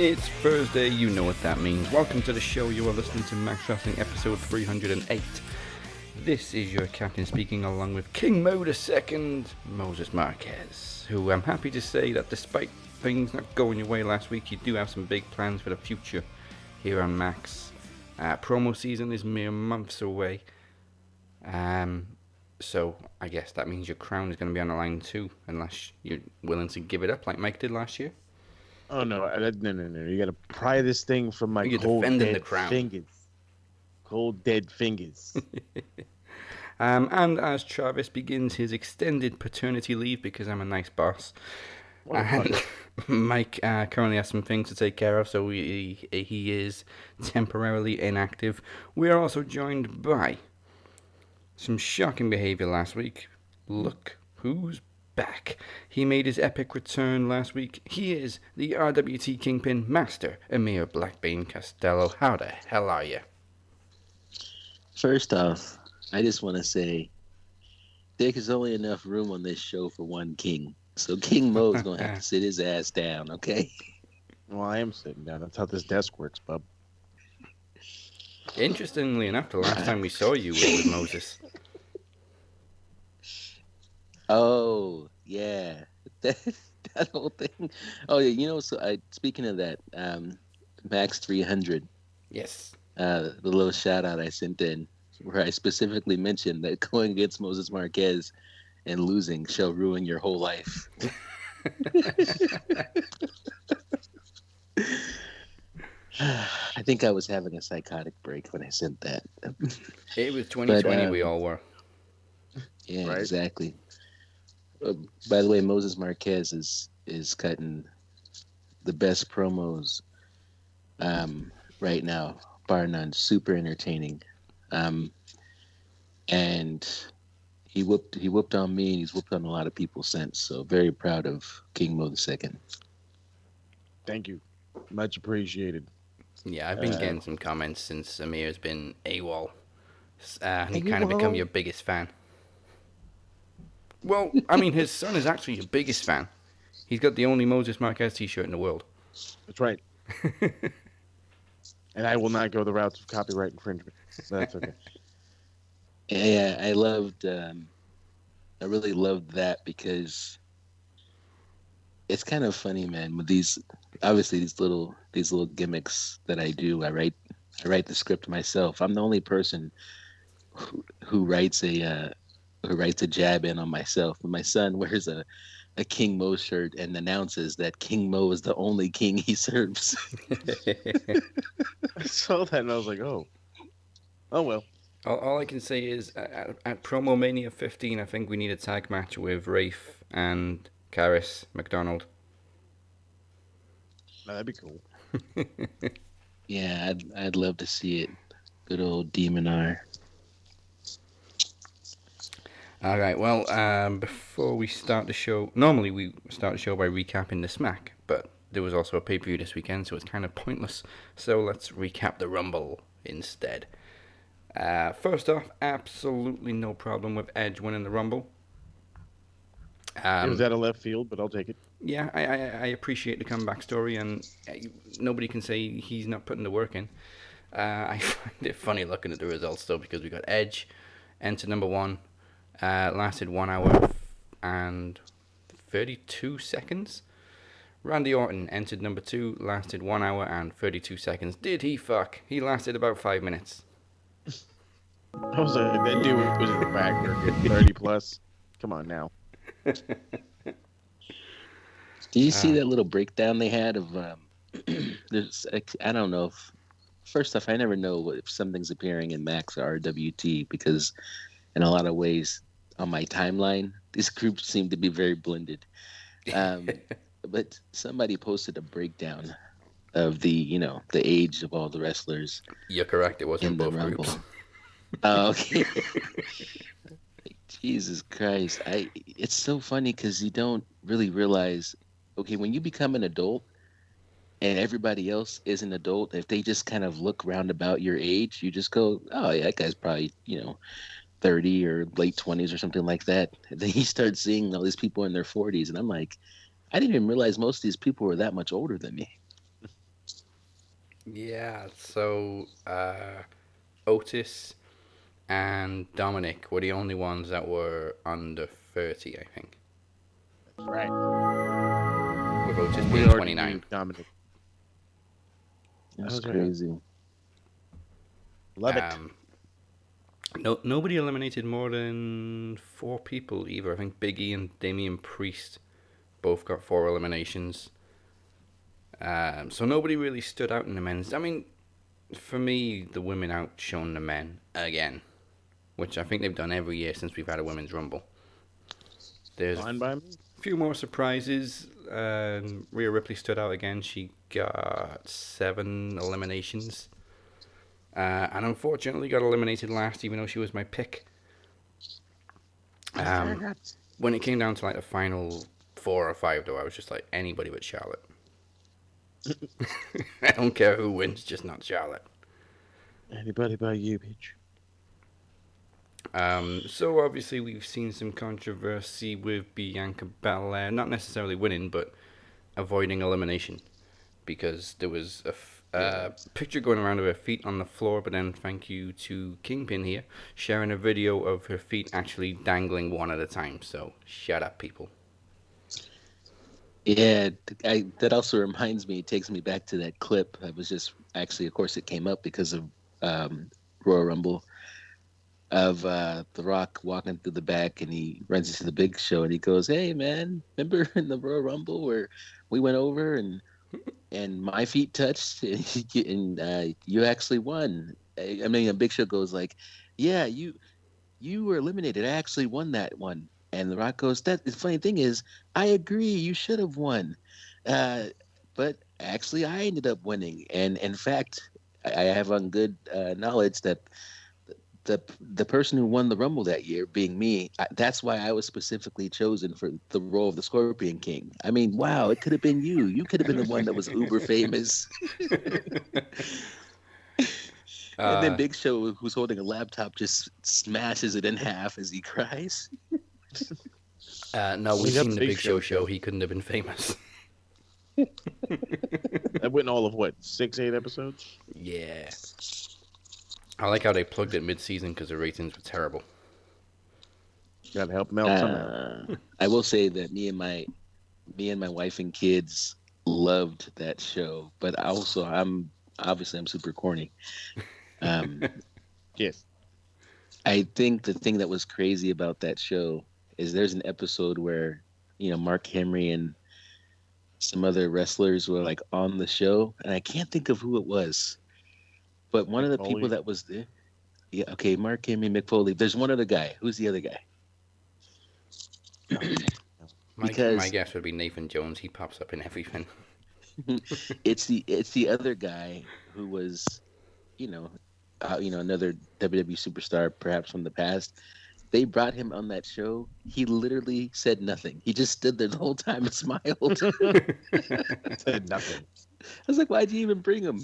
It's Thursday, you know what that means. Welcome to the show. You are listening to Max Wrestling episode 308. This is your captain speaking along with King Mo II, Moses Marquez, who I'm happy to say that despite things not going your way last week, you do have some big plans for the future here on Max. Promo season is mere months away. So I guess that means your crown is going to be on the line too, unless you're willing to give it up like Mike did last year. Oh no! You got to pry this thing from my cold dead fingers. Cold dead fingers. And as Travis begins his extended paternity leave because I'm a nice boss, and Mike currently has some things to take care of, so he is temporarily inactive. We are also joined by some shocking behavior last week. Look who's back. He made his epic return last week. He is the RWT Kingpin Master, Emir Costello. How the hell are you? First off, I just want to say there's only enough room on this show for one king. So King Mo is going to have to sit his ass down, okay? Well, I am sitting down. That's how this desk works, bub. Interestingly enough, the last time we saw you was with Moses. Oh, yeah. That whole thing. Oh, yeah. So speaking of that, Max 300. Yes. The little shout out I sent in where I specifically mentioned that going against Moses Marquez and losing shall ruin your whole life. I think I was having a psychotic break when I sent that. It was 2020, we all were. Yeah, right? Exactly. By the way, Moses Marquez is cutting the best promos right now, bar none. Super entertaining, and he whooped on me, and he's whooped on a lot of people since. So very proud of King Mo II. Thank you, much appreciated. Yeah, I've been getting some comments since Amir's been AWOL, and he kind of become your biggest fan. Well, I mean, his son is actually your biggest fan. He's got the only Moses Marquez t-shirt in the world. That's right. And I will not go the route of copyright infringement. So that's okay. Yeah, I really loved that because it's kind of funny, man. With these little gimmicks that I do, I write the script myself. I'm the only person who writes a jab in on myself. But my son wears a King Mo shirt and announces that King Mo is the only king he serves. I saw that and I was like, oh well. All I can say is at Promo Mania 15, I think we need a tag match with Rafe and Karis McDonald. That'd be cool. Yeah, I'd love to see it. Good old Demon R. All right, well, before we start the show, normally we start the show by recapping the Smack, but there was also a pay-per-view this weekend, so it's kind of pointless. So let's recap the Rumble instead. First off, absolutely no problem with Edge winning the Rumble. It was out of left field, but I'll take it. Yeah, I appreciate the comeback story, and nobody can say he's not putting the work in. I find it funny looking at the results, though, because we got Edge enter number 1. Lasted 1 hour and 32 seconds. Randy Orton entered number 2, lasted 1 hour and 32 seconds. Did he fuck? He lasted about 5 minutes. I was like, that dude was in the back there getting 30 plus. Come on now. Did you see that little breakdown they had of there's, I don't know if, first off, I never know if something's appearing in Max or RWT because in a lot of ways on my timeline, these groups seem to be very blended. But somebody posted a breakdown of the age of all the wrestlers. You're correct. It wasn't both groups. Oh, okay. Jesus Christ. It's so funny because you don't really realize, okay, when you become an adult and everybody else is an adult, if they just kind of look roundabout your age, you just go, oh, yeah, that guy's probably, 30 or late 20s or something like that. And then you start seeing all these people in their 40s, and I'm like, I didn't even realize most of these people were that much older than me. Yeah, so Otis and Dominic were the only ones that were under 30, I think. That's right. With Otis We being already knew 29. Dominic. That's That was right. crazy. Love it. Nobody eliminated more than 4 people either. I think Big E and Damian Priest both got 4 eliminations. So nobody really stood out in the men's. I mean, for me, the women outshone the men again, which I think they've done every year since we've had a women's rumble. There's Fine by me. a few more surprises. Rhea Ripley stood out again. She got 7 eliminations. And unfortunately got eliminated last, even though she was my pick. When it came down to like the final 4 or 5, though, I was just like, anybody but Charlotte. I don't care who wins, just not Charlotte. Anybody but you, bitch. So obviously we've seen some controversy with Bianca Belair, not necessarily winning, but avoiding elimination, because there was a picture going around of her feet on the floor, but then thank you to Kingpin here, sharing a video of her feet actually dangling one at a time, so shut up, people. Yeah, that also reminds me, it takes me back to that clip. I was just, actually, of course, it came up because of Royal Rumble, of The Rock walking through the back, and he runs into the Big Show, and he goes, "Hey, man, remember in the Royal Rumble where we went over and my feet touched and you actually won?" I mean, a Big Show goes like, "Yeah, you were eliminated. I actually won that one." And The Rock goes, "That the funny thing is, I agree. You should have won, but actually, I ended up winning. And in fact, I have on good knowledge that the person who won the Rumble that year, being me, that's why I was specifically chosen for the role of the Scorpion King. I mean, wow, it could have been you. You could have been the one that was uber famous." And then Big Show, who's holding a laptop, just smashes it in half as he cries. No, we've seen the Big Show. He couldn't have been famous. That went all of what, 6, 8 episodes? Yeah. I like how they plugged it mid-season because the ratings were terrible. Gotta help him out somehow. I will say that me and my wife and kids loved that show, but also I'm super corny. Yes. I think the thing that was crazy about that show is there's an episode where, Mark Henry and some other wrestlers were like on the show, and I can't think of who it was, but one of the people that was there. Yeah, okay, Mark Henry, Mick Foley. There's one other guy. Who's the other guy? My guess would be Nathan Jones. He pops up in everything. It's the other guy who was, another WWE superstar, perhaps from the past. They brought him on that show. He literally said nothing. He just stood there the whole time and smiled. Said nothing. I was like, why'd you even bring him?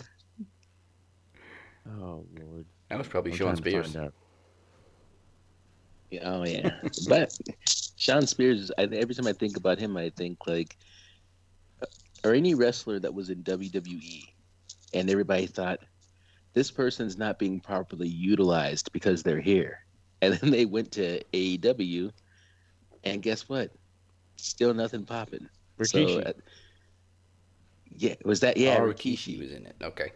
Oh, Lord. That was probably Sean Spears. Yeah, oh, yeah. But Sean Spears, every time I think about him, I think like, or any wrestler that was in WWE, and everybody thought, this person's not being properly utilized because they're here. And then they went to AEW, and guess what? Still nothing popping. Rikishi. So, yeah, was that? Yeah, Rikishi was in it. Okay.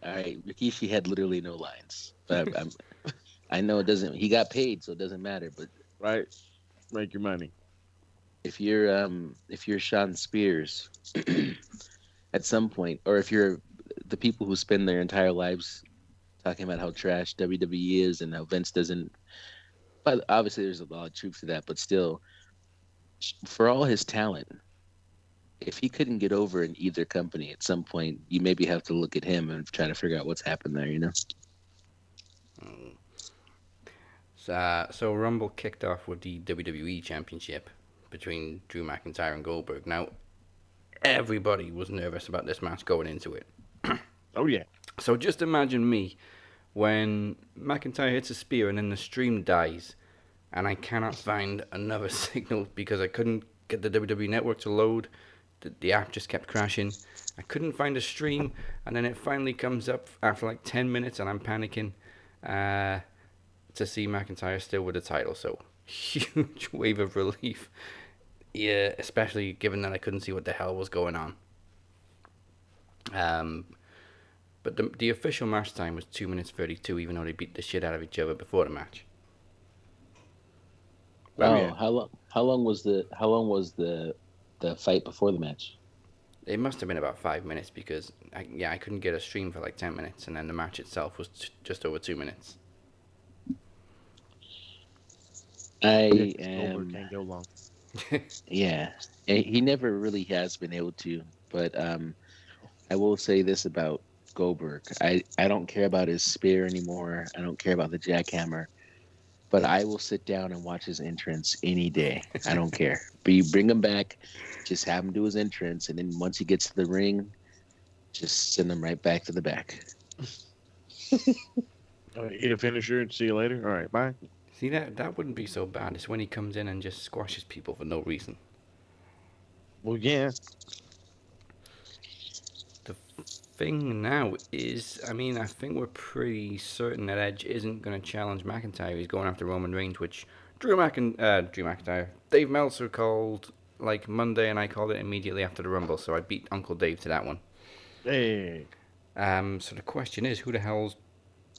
All right, Rikishi had literally no lines, but I know it doesn't. He got paid, so it doesn't matter. But right, make your money. If you're Sean Spears, at some point, or if you're the people who spend their entire lives talking about how trash WWE is and how Vince doesn't. But obviously, there's a lot of truth to that. But still, for all his talent, if he couldn't get over in either company at some point, you maybe have to look at him and try to figure out what's happened there. So Rumble kicked off with the WWE Championship between Drew McIntyre and Goldberg. Now, everybody was nervous about this match going into it. Oh, yeah. So just imagine me when McIntyre hits a spear and then the stream dies and I cannot find another signal because I couldn't get the WWE Network to load the app just kept crashing. I couldn't find a stream, and then it finally comes up after like 10 minutes, and I'm panicking to see McIntyre still with the title. So huge wave of relief. Yeah, especially given that I couldn't see what the hell was going on. But the official match time was 2 minutes 32, even though they beat the shit out of each other before the match. How long was the fight before the match? It must have been about 5 minutes because I couldn't get a stream for like 10 minutes, and then the match itself was just over 2 minutes. Can't go long. Yeah, he never really has been able to. But I will say this about Goldberg: I don't care about his spear anymore. I don't care about the jackhammer. But I will sit down and watch his entrance any day. I don't care. But you bring him back, just have him do his entrance, and then once he gets to the ring, just send him right back to the back. Eat a finisher and see you later. All right, bye. See, that wouldn't be so bad. It's when he comes in and just squashes people for no reason. Well, yeah. The thing now is, I think we're pretty certain that Edge isn't going to challenge McIntyre. He's going after Roman Reigns, which Drew McIntyre, Dave Meltzer called like Monday, and I called it immediately after the Rumble, so I beat Uncle Dave to that one. Hey. So the question is, who the hell's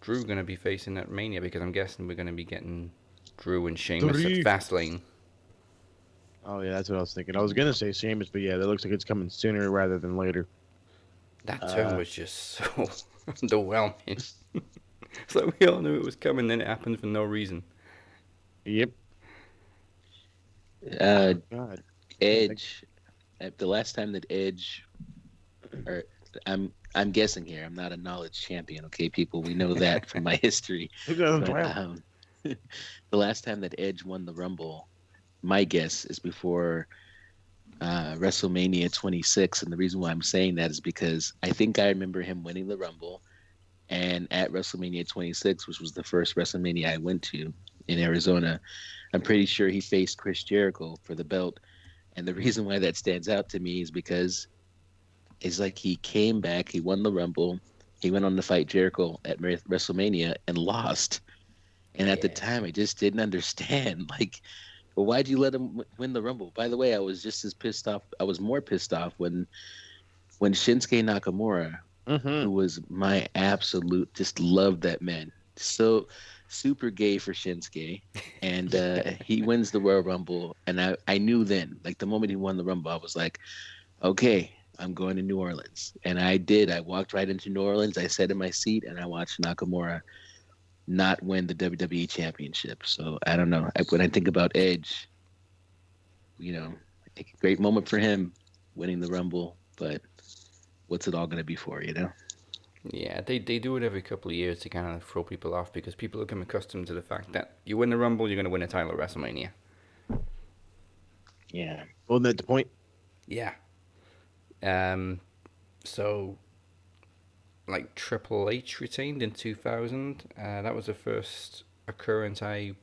Drew going to be facing at Mania? Because I'm guessing we're going to be getting Drew and Sheamus at Fastlane. Oh, yeah, that's what I was thinking. I was going to say Sheamus, but yeah, that looks like it's coming sooner rather than later. That term was just so underwhelming. It's like we all knew it was coming, then it happened for no reason. Yep. God. Edge. The last time that Edge, or I'm guessing here. I'm not a knowledge champion, okay, people. We know that from my history. But, the last time that Edge won the Rumble, my guess is before WrestleMania 26, and the reason why I'm saying that is because I think I remember him winning the Rumble, and at WrestleMania 26, which was the first WrestleMania I went to in Arizona, I'm pretty sure he faced Chris Jericho for the belt, and the reason why that stands out to me is because it's like he came back, he won the Rumble, he went on to fight Jericho at WrestleMania and lost, and at the time I just didn't understand, like, well, why'd you let him win the Rumble? By the way, I was just as pissed off. I was more pissed off when Shinsuke Nakamura, who was my absolute, just loved that man. So super gay for Shinsuke. And he wins the Royal Rumble. And I knew then, like the moment he won the Rumble, I was like, okay, I'm going to New Orleans. And I did. I walked right into New Orleans. I sat in my seat and I watched Nakamura not win the WWE Championship. So I don't know. When I think about Edge, a great moment for him winning the Rumble, but what's it all going to be for, Yeah, they do it every couple of years to kind of throw people off because people become accustomed to the fact that you win the Rumble, you're going to win a title at WrestleMania. Yeah. Wasn't that the point? Yeah. So, like Triple H retained in 2000. That was the first occurrence I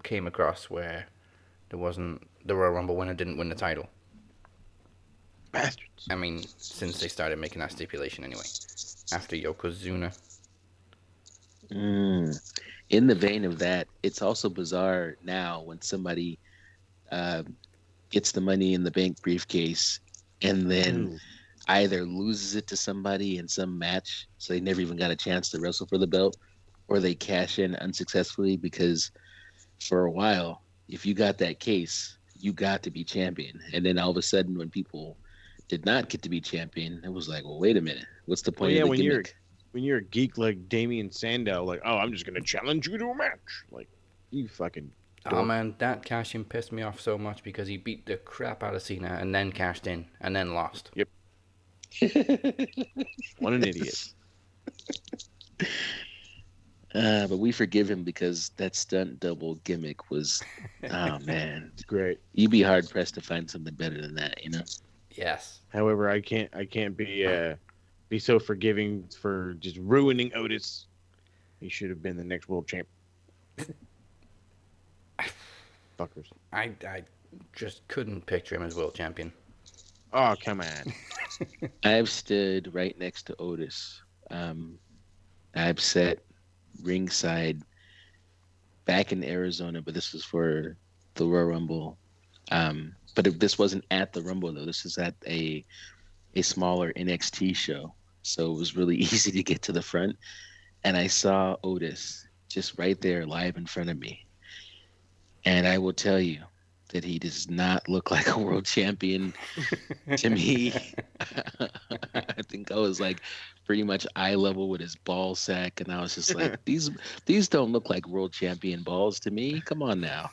came across where the Royal Rumble winner didn't win the title. Bastards. Since they started making that stipulation anyway, after Yokozuna. In the vein of that, it's also bizarre now when somebody gets the Money in the Bank briefcase and then either loses it to somebody in some match, so they never even got a chance to wrestle for the belt, or they cash in unsuccessfully because for a while, if you got that case, you got to be champion. And then all of a sudden, when people did not get to be champion, it was like, well, wait a minute. What's the point of the gimmick? When you're a geek like Damien Sandow, like, oh, I'm just going to challenge you to a match. Like, you fucking... Oh, man, that cash-in pissed me off so much because he beat the crap out of Cena and then cashed in and then lost. Yep. What an idiot. But we forgive him because that stunt double gimmick was, oh, man. It's great. You'd be hard-pressed to find something better than that, Yes. However, I can't be so forgiving for just ruining Otis. He should have been the next world champ. Fuckers. I just couldn't picture him as world champion. Oh, come on. I've stood right next to Otis. I've sat ringside back in Arizona, but this was for the Royal Rumble. But this wasn't at the Rumble though. This is at a smaller NXT show, so it was really easy to get to the front. And I saw Otis just right there, live in front of me. And I will tell you that he does not look like a world champion to me. I think I was like pretty much eye level with his ball sack, and I was just like, these don't look like world champion balls to me. Come on now.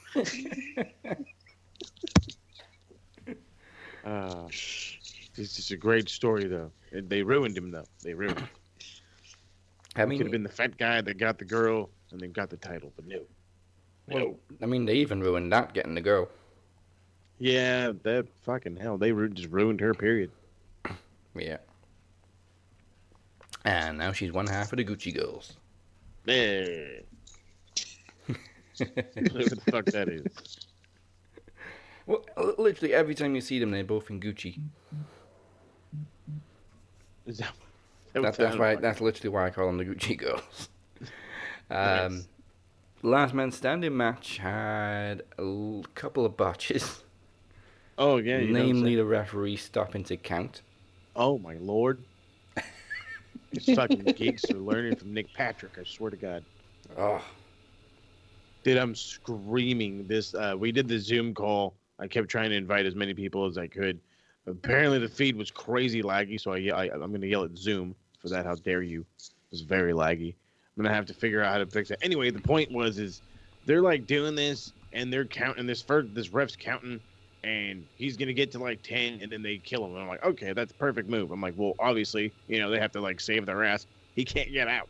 It's just a great story, though. They ruined him, though. They ruined him. I mean, could have been the fat guy that got the girl and then got the title, but no. Well, I mean, they even ruined that, getting the girl. Yeah, that fucking hell. They just ruined her, period. Yeah. And now she's one half of the Gucci girls. Yeah. Whatever the fuck that is. Well, literally every time you see them, they're both in Gucci. Is that's literally why I call them the Gucci girls. Nice. Last Man Standing match had a couple of botches. Oh, yeah. Namely, the referee stopping to count. Oh, my lord. These fucking geeks are learning from Nick Patrick, I swear to God. Oh. Dude, I'm screaming this. We did the Zoom call. I kept trying to invite as many people as I could. Apparently, the feed was crazy laggy, so I'm going to yell at Zoom for that. How dare you? It was very laggy. I'm going to have to figure out how to fix it. Anyway, the point is they're like doing this, and they're counting this ref's counting, and he's going to get to like 10, and then they kill him. And I'm like, okay, that's a perfect move. I'm like, well, obviously, they have to like save their ass. He can't get out.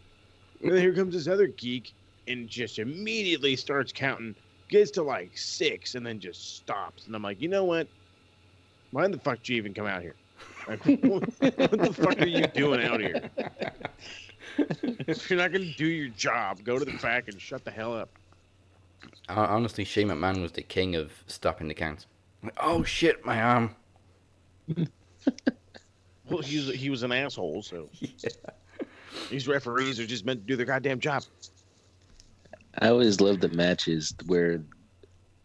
And then here comes this other geek and just immediately starts counting, gets to like 6, and then just stops. And I'm like, you know what? Why the fuck did you even come out here? Like, what the fuck are you doing out here? If you're not going to do your job, go to the back and shut the hell up. Honestly, Shane McMahon was the king of stopping the counts. Like, oh shit, my arm. Well, he was an asshole, so. Yeah. These referees are just meant to do their goddamn job. I always love the matches where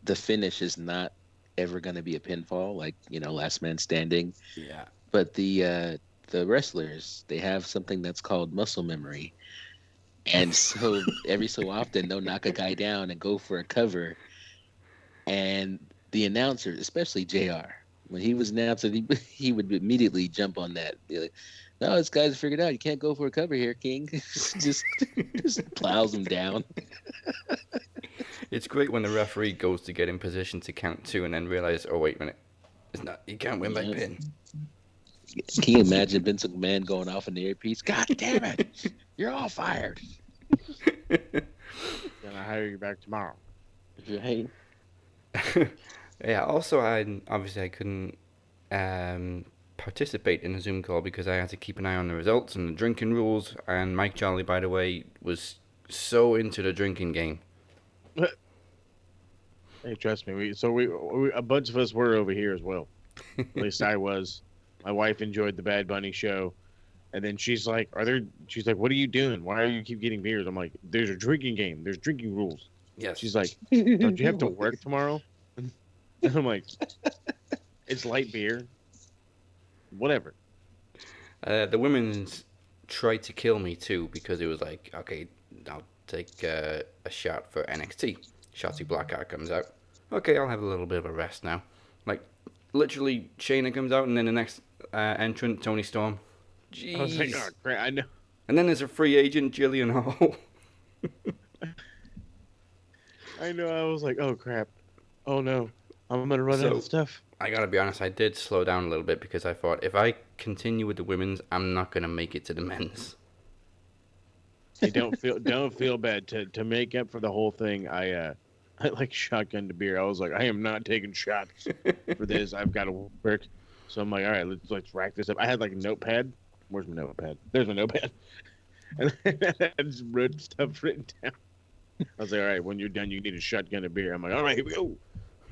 the finish is not ever going to be a pinfall, like, last man standing. Yeah. But the wrestlers, they have something that's called muscle memory. And so every so often they'll knock a guy down and go for a cover. And the announcer, especially JR, when he was announcing, he would immediately jump on that. Be like, no, this guy's figured out. You can't go for a cover here, King. just plows him down. It's great when the referee goes to get in position to count 2 and then realize, oh, wait a minute. It's not. You can't win by pin. Can you imagine Vince McMahon going off in the earpiece? God damn it! You're all fired. Gonna hire you back tomorrow. Right. Yeah. Also, I couldn't participate in the Zoom call because I had to keep an eye on the results and the drinking rules. And Mike Charlie, by the way, was so into the drinking game. Hey, trust me. We a bunch of us were over here as well. At least I was. My wife enjoyed the Bad Bunny show, and then she's like, She's like, what are you doing? Why are you keep getting beers? I'm like, there's a drinking game. There's drinking rules. Yes. She's like, don't you have to work tomorrow? And I'm like, it's light beer. Whatever. The women's tried to kill me too because it was like, okay, I'll take a shot for NXT. Shotzi Blackheart comes out. Okay, I'll have a little bit of a rest now. Like, literally, Shayna comes out, and then the next entrant, Toni Storm. Jeez. I was like, oh, crap, I know. And then there's a free agent, Jillian Hall. I know, I was like, oh, crap. Oh, no. I'm going to run out of stuff. I gotta be honest, I did slow down a little bit because I thought, if I continue with the women's, I'm not going to make it to the men's. Hey, don't feel bad. To make up for the whole thing, I like shotgun to beer. I was like, I am not taking shots for this. I've got to work. So I'm like, all right, let's rack this up. I had like a notepad. Where's my notepad? There's my notepad. And I just wrote stuff written down. I was like, all right, when you're done, you need a shotgun of beer. I'm like, all right, here we go.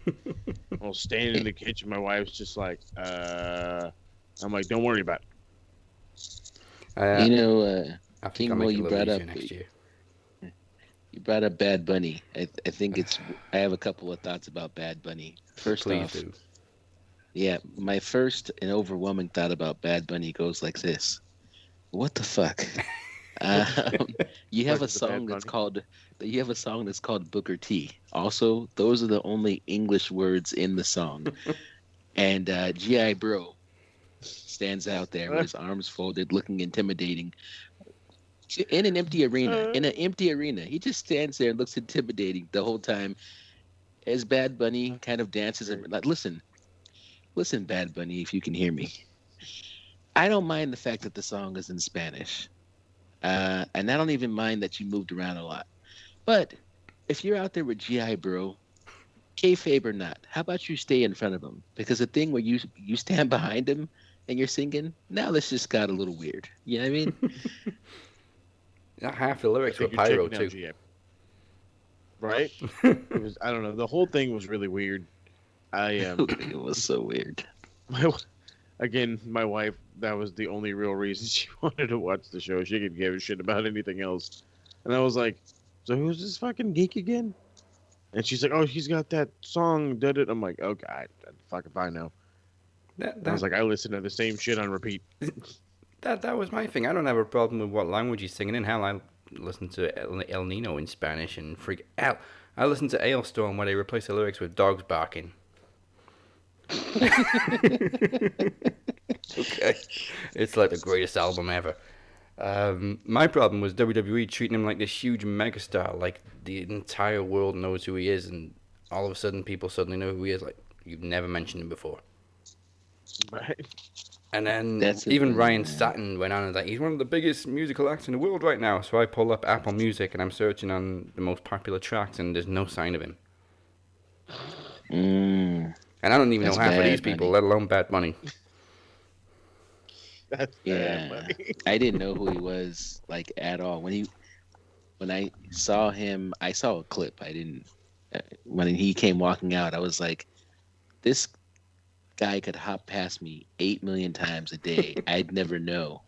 I was standing in the kitchen. My wife's just like, I'm like, don't worry about I think King I'll Mo, make it a little easier next year. you brought up Bad Bunny. I think I have a couple of thoughts about Bad Bunny. First Please off, do. yeah, my first and overwhelming thought about Bad Bunny goes like this: what the fuck? Um, you have Fuck a is the Bad song that's Bunny? called Booker T. Also, those are the only English words in the song. And GI Bro stands out there with his arms folded, looking intimidating in an empty arena. In an empty arena, he just stands there and looks intimidating the whole time. As Bad Bunny kind of dances, like, listen, Bad Bunny, if you can hear me, I don't mind the fact that the song is in Spanish, and I don't even mind that you moved around a lot. But if you're out there with GI Bro, kayfabe or not, how about you stay in front of him? Because the thing where you stand behind him and you're singing, now this just got a little weird. You know what I mean? Half the I lyrics were think you're pyro taking down too. GM. Right? It was. I don't know. The whole thing was really weird. I It was so weird. my again, my wife. That was the only real reason she wanted to watch the show. She could give a shit about anything else. And I was like, so who's this fucking geek again? And she's like, oh, he's got that song. Did it? I'm like, okay, I fucking fine now. I was like, I listen to the same shit on repeat. That was my thing. I don't have a problem with what language he's singing in. Hell, I listen to El Nino in Spanish and I listen to Ailstorm where they replace the lyrics with dogs barking. Okay, it's like the greatest album ever. My problem was WWE treating him like this huge megastar, like the entire world knows who he is, and all of a sudden people suddenly know who he is. Like you've never mentioned him before. Right? And then That's even Ryan man. Satin went on and like he's one of the biggest musical acts in the world right now. So I pull up Apple Music and I'm searching on the most popular tracks and there's no sign of him. Mm, And I don't even know that's half of these Bad people, Bunny. let alone Bad Bunny. That's Yeah, bad, buddy. I didn't know who he was like at all. When I saw him, I saw a clip. I didn't. When he came walking out, I was like, this guy could hop past me 8 million times a day. I'd never know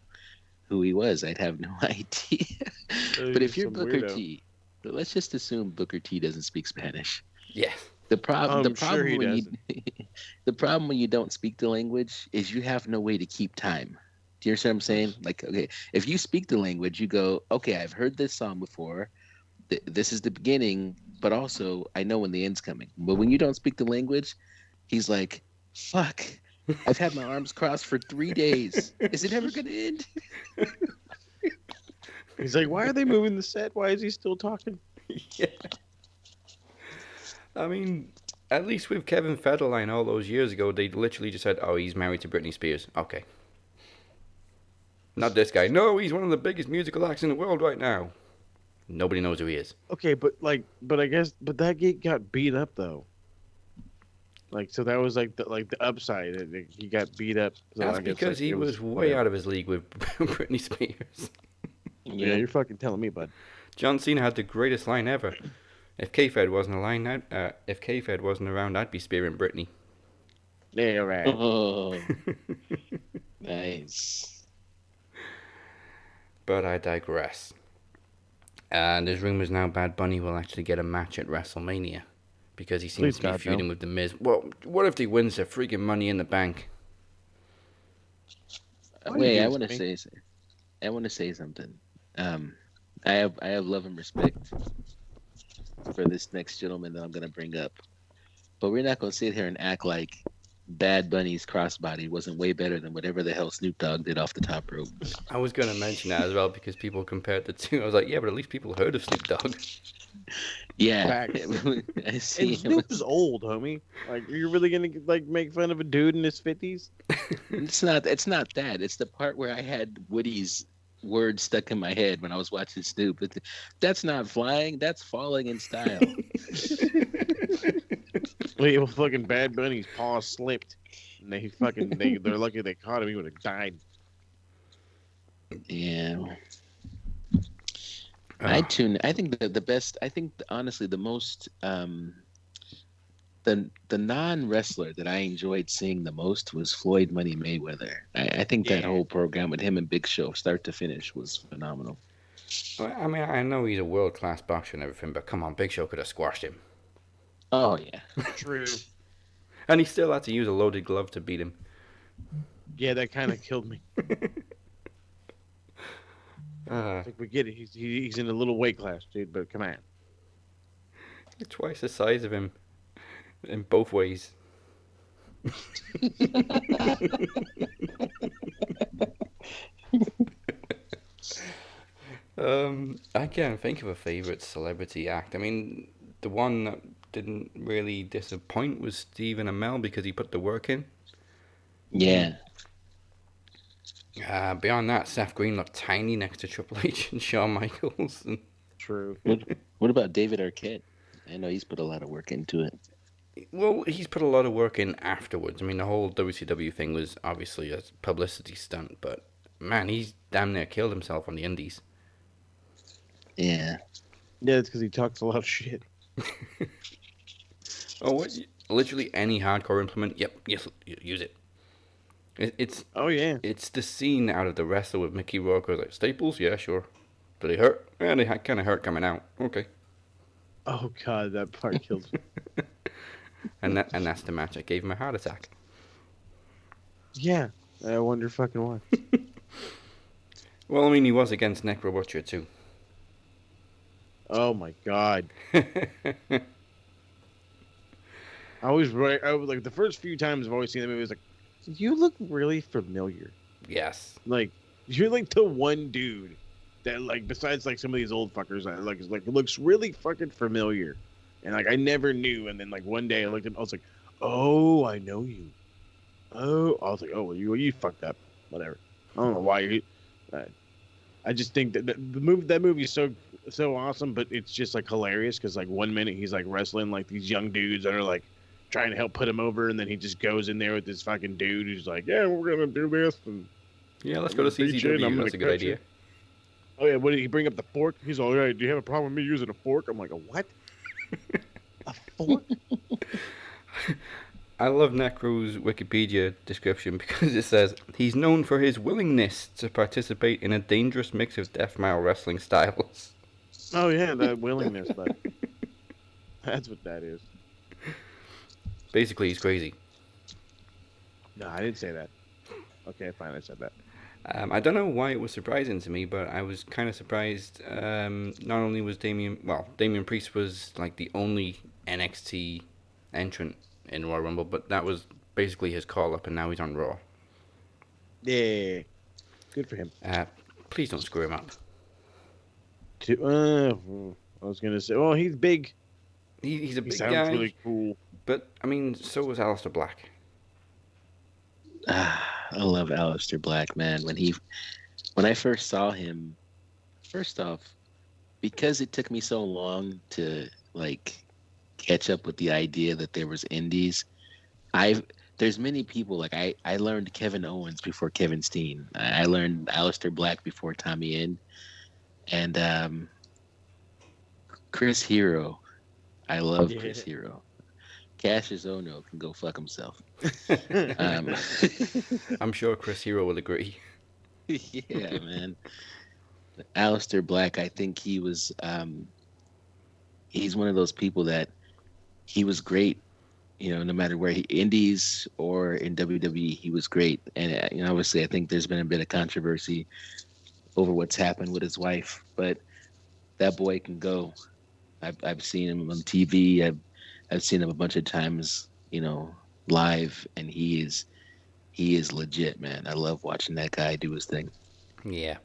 who he was. I'd have no idea. But if He's you're some Booker weirdo. T, let's just assume Booker T doesn't speak Spanish. Yeah. The problem, I'm sure he when doesn't. the problem when you don't speak the language is you have no way to keep time. Do you understand what I'm saying? Like, okay, if you speak the language, you go, okay, I've heard this song before. This is the beginning, but also I know when the end's coming. But when you don't speak the language, he's like, fuck, I've had my arms crossed for 3 days. Is it ever gonna end? He's like, why are they moving the set? Why is he still talking? Yeah. I mean, at least with Kevin Federline all those years ago, they literally just said, oh, he's married to Britney Spears. Okay. Not this guy. No, he's one of the biggest musical acts in the world right now. Nobody knows who he is. Okay, but I guess, that geek got beat up though. Like, so that was like the upside. He got beat up. So That's I guess, because like, he it was way whatever. out of his league with Britney Spears. Yeah, you're fucking telling me, bud. John Cena had the greatest line ever. If K-Fed wasn't if K-Fed wasn't around, I'd be spearing Britney. Yeah, right. Oh, nice. But I digress. And there's rumors now Bad Bunny will actually get a match at WrestleMania because he seems Please to be God, feuding no. with The Miz. Well, what if he wins the freaking Money in the Bank? Why do you Wait, do I this want to to me? say something. I have love and respect for this next gentleman that I'm gonna bring up, but we're not gonna sit here and act like Bad Bunny's crossbody wasn't way better than whatever the hell Snoop Dogg did off the top rope. I was going to mention that as well because people compared the two. I was like, yeah, but at least people heard of Snoop Dogg. Yeah, Facts. I see And him. Snoop is old, homie. Like, you're really gonna like make fun of a dude in his 50s? It's not that. It's the part where I had Woody's word stuck in my head when I was watching Snoop. That's not flying. That's falling in style. Wait, well, fucking Bad Bunny's paw slipped, and they're lucky they caught him. He would have died. Yeah. Ah. I think the best. I think honestly the the non-wrestler that I enjoyed seeing the most was Floyd Money Mayweather. I think that whole program with him and Big Show, start to finish, was phenomenal. I mean, I know he's a world-class boxer and everything, but come on, Big Show could have squashed him. Oh yeah, True. And he still had to use a loaded glove to beat him. Yeah, that kind of killed me. Like, we get it. He's in a little weight class, dude. But come on. Twice the size of him in both ways. I can't think of a favorite celebrity act. I mean, the one that didn't really disappoint was Stephen Amell because he put the work in. yeah. Beyond that, Seth Green looked tiny next to Triple H and Shawn Michaels. And True. What about David Arquette? I know he's put a lot of work into it. well, he's put a lot of work in afterwards. I mean, the whole WCW thing was obviously a publicity stunt, but man, he's damn near killed himself on the indies. Yeah. Yeah, it's because he talks a lot of shit. Oh, what? Literally any hardcore implement? Yep, yes, use it. It's Oh yeah. it's the scene out of The Wrestler with Mickey Rourke. I was like, staples? Yeah, sure. Do they hurt? Yeah, they kind of hurt coming out. Okay. Oh god, that part killed me. And that's the match that gave him a heart attack. Yeah. I wonder fucking why. Well, I mean, he was against Necro Butcher too. Oh my god. I was like the first few times I've always seen the movie. I was like, you look really familiar. Yes. Like you're like the one dude that like besides like some of these old fuckers that like looks really fucking familiar, and like I never knew. And then like one day I looked at him, I was like, oh, I know you. Oh, I was like, oh, well, you fucked up. Whatever. I don't know why you. I just think that that movie is so awesome, but it's just like hilarious because like 1 minute he's like wrestling like these young dudes that are like trying to help put him over, and then he just goes in there with this fucking dude who's like, yeah, we're gonna do this, and Yeah, let's go to CZW. That's a good idea. oh yeah, what did he bring up the fork? He's all right. Do you have a problem with me using a fork? I'm like, a what? A fork? I love Necro's Wikipedia description because it says he's known for his willingness to participate in a dangerous mix of deathmatch wrestling styles. Oh yeah, that willingness, but that's what that is. Basically, he's crazy. No, I didn't say that. Okay, fine, I said that. I don't know why it was surprising to me, but I was kind of surprised. Not only was Damian Priest was like the only NXT entrant in Royal Rumble, but that was basically his call up, and now he's on Raw. Yeah, good for him. Please don't screw him up. I was gonna say, well, he's big. He's a He big sounds guy, really cool. but I mean, so was Aleister Black. I love Aleister Black, man. When I first saw him, first off, because it took me so long to like catch up with the idea that there was indies, there's many people like I learned Kevin Owens before Kevin Steen. I learned Aleister Black before Tommy End, and Chris Hero. I love Chris Hero. Cassius Ohno can go fuck himself. I'm sure Chris Hero will agree. Yeah, man. Aleister Black, I think he was he's one of those people that he was great, no matter where indies or in WWE, he was great. And obviously I think there's been a bit of controversy over what's happened with his wife, but that boy can go. I've seen him on TV. I've seen him a bunch of times, live, and he is legit, man. I love watching that guy do his thing. Yeah.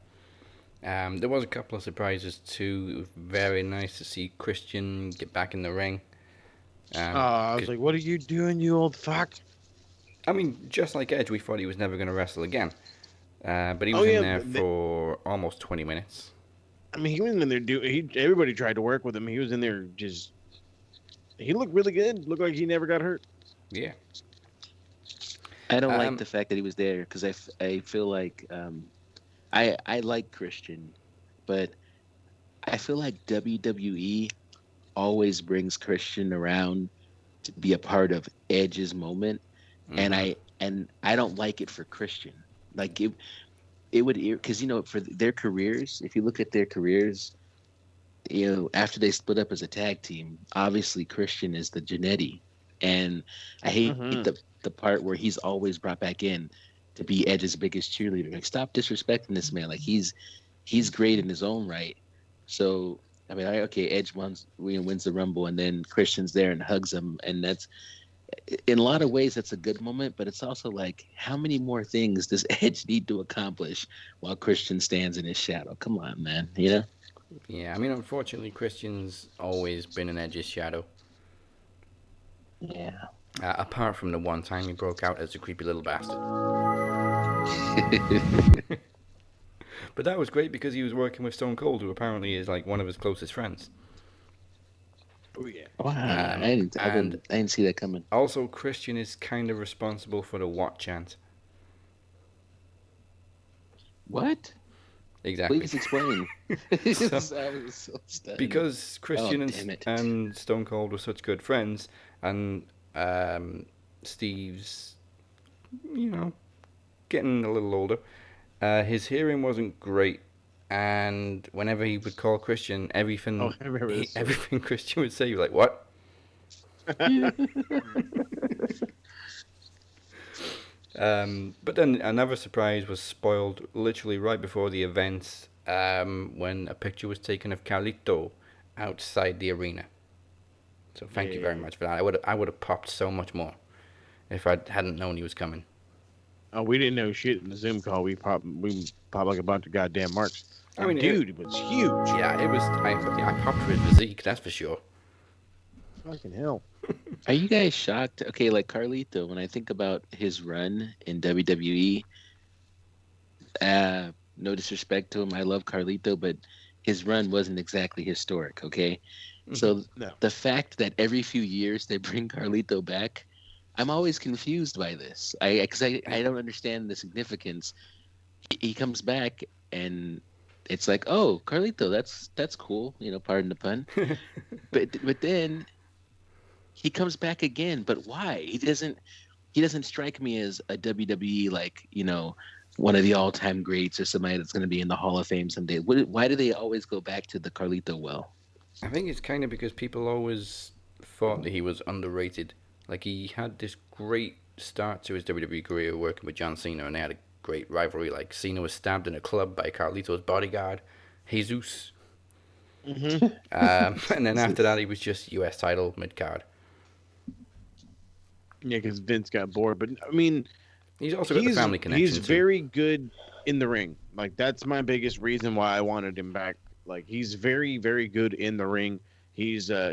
There was a couple of surprises too. It was very nice to see Christian get back in the ring. I was like, what are you doing, you old fuck? I mean, just like Edge, we thought he was never going to wrestle again. But he was in there for almost 20 minutes. I mean, he was in there everybody tried to work with him. He was in there just... He looked really good. Looked like he never got hurt. Yeah. I don't like the fact that he was there because I feel like I like Christian, but I feel like WWE always brings Christian around to be a part of Edge's moment, and Mm-hmm. I don't like it for Christian. Like it would, because for their careers, if you look at their careers, after they split up as a tag team, obviously Christian is the Janetti, and I hate Mm-hmm. the part where he's always brought back in to be Edge's biggest cheerleader. Like, stop disrespecting this man. Like, he's great in his own right. So I mean, okay, Edge wins the Rumble, and then Christian's there and hugs him, and that's in a lot of ways that's a good moment. But it's also like, how many more things does Edge need to accomplish while Christian stands in his shadow? Come on, man. Yeah, I mean, unfortunately, Christian's always been an Edge's shadow. Yeah. Apart from the one time he broke out as a creepy little bastard. But that was great because he was working with Stone Cold, who apparently is like one of his closest friends. Oh yeah. Wow, I didn't see that coming. Also, Christian is kind of responsible for the "what" chant. What? Exactly. Please explain. So, I was so stunned. because Christian damn it. and Stone Cold were such good friends, and Steve's, getting a little older, his hearing wasn't great, and whenever he would call Christian, everything Oh, I remember this. everything Christian would say, he was like, "What?" But then another surprise was spoiled literally right before the event, when a picture was taken of Carlito outside the arena. So thank you very Yeah. much for that. I would have popped so much more if I hadn't known he was coming. Oh, we didn't know shit in the Zoom call. We popped like a bunch of goddamn marks. I mean, Dude, it was huge. Yeah, it was. I popped for his physique, that's for sure. Fucking hell. Are you guys shocked? Okay, like Carlito, when I think about his run in WWE, no disrespect to him, I love Carlito, but his run wasn't exactly historic, okay? So No. the fact that every few years they bring Carlito back, I'm always confused by this. Because I don't understand the significance. He comes back and it's like, oh, Carlito, that's cool, pardon the pun. But then he comes back again, but why? He doesn't strike me as a WWE, like, one of the all-time greats or somebody that's going to be in the Hall of Fame someday. Why do they always go back to the Carlito well? I think it's kind of because people always thought that he was underrated. Like, he had this great start to his WWE career working with John Cena, and they had a great rivalry. Like, Cena was stabbed in a club by Carlito's bodyguard, Jesus. Mm-hmm. And then after that, he was just US title mid-card. Yeah, because Vince got bored. But, I mean, He's also got the family connection, he's too. very good in the ring. Like, that's my biggest reason why I wanted him back. Like, he's very, very good in the ring. He's a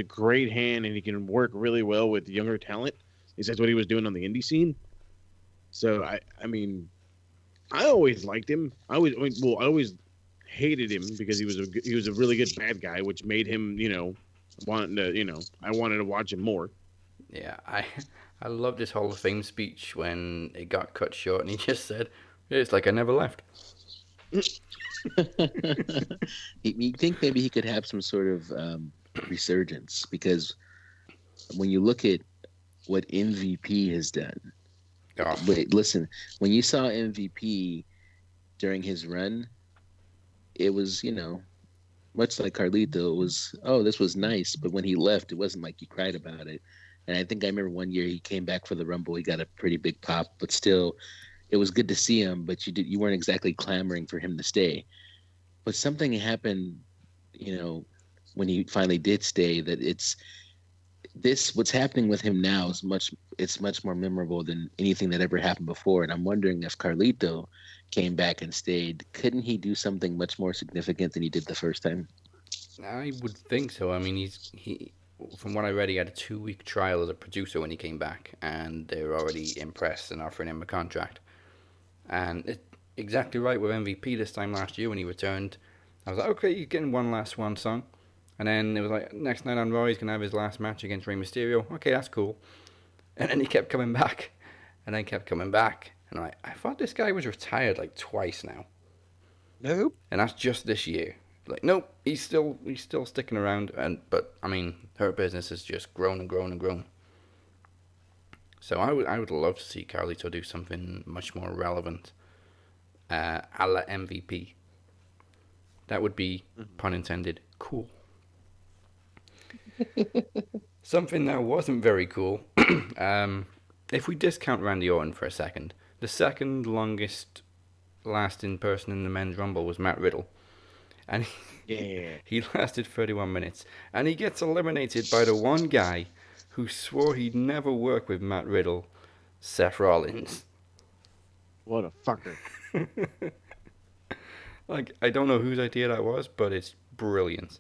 great hand, and he can work really well with younger talent. That's what he was doing on the indie scene. So I mean, I always liked him. I always hated him because he was a really good bad guy, which made him wanting to I wanted to watch him more. Yeah, I loved his Hall of Fame speech when it got cut short, and he just said, "It's like I never left." You think maybe he could have some sort of resurgence, because when you look at what MVP has done, Oh, wait, listen, when you saw MVP during his run, it was, much like Carlito, it was, oh, this was nice. But when he left, it wasn't like you cried about it. And I think I remember one year he came back for the Rumble. He got a pretty big pop, but still, it was good to see him. But you weren't exactly clamoring for him to stay. But something happened, when he finally did stay. That what's happening with him now is much more memorable than anything that ever happened before. And I'm wondering if Carlito came back and stayed, couldn't he do something much more significant than he did the first time? I would think so. I mean, he from what I read, he had a 2-week trial as a producer when he came back, and they were already impressed and offering him a contract. And it's exactly right with MVP this time last year when he returned. I was like, okay, you're getting one last swan song. And then it was like, next night on Raw, he's going to have his last match against Rey Mysterio. Okay, that's cool. And then he kept coming back. And then kept coming back. And I thought this guy was retired like twice now. Nope. And that's just this year. Like, nope, he's still sticking around, but I mean, her business has just grown and grown and grown. So I would love to see Carlito do something much more relevant, a la MVP. That would be, pun intended, cool. Something that wasn't very cool. If we discount Randy Orton for a second, the second longest lasting person in the men's rumble was Matt Riddle, and he lasted 31 minutes, and he gets eliminated by the one guy who swore he'd never work with Matt Riddle, Seth Rollins. What a fucker. Like, I don't know whose idea that was, but it's brilliant.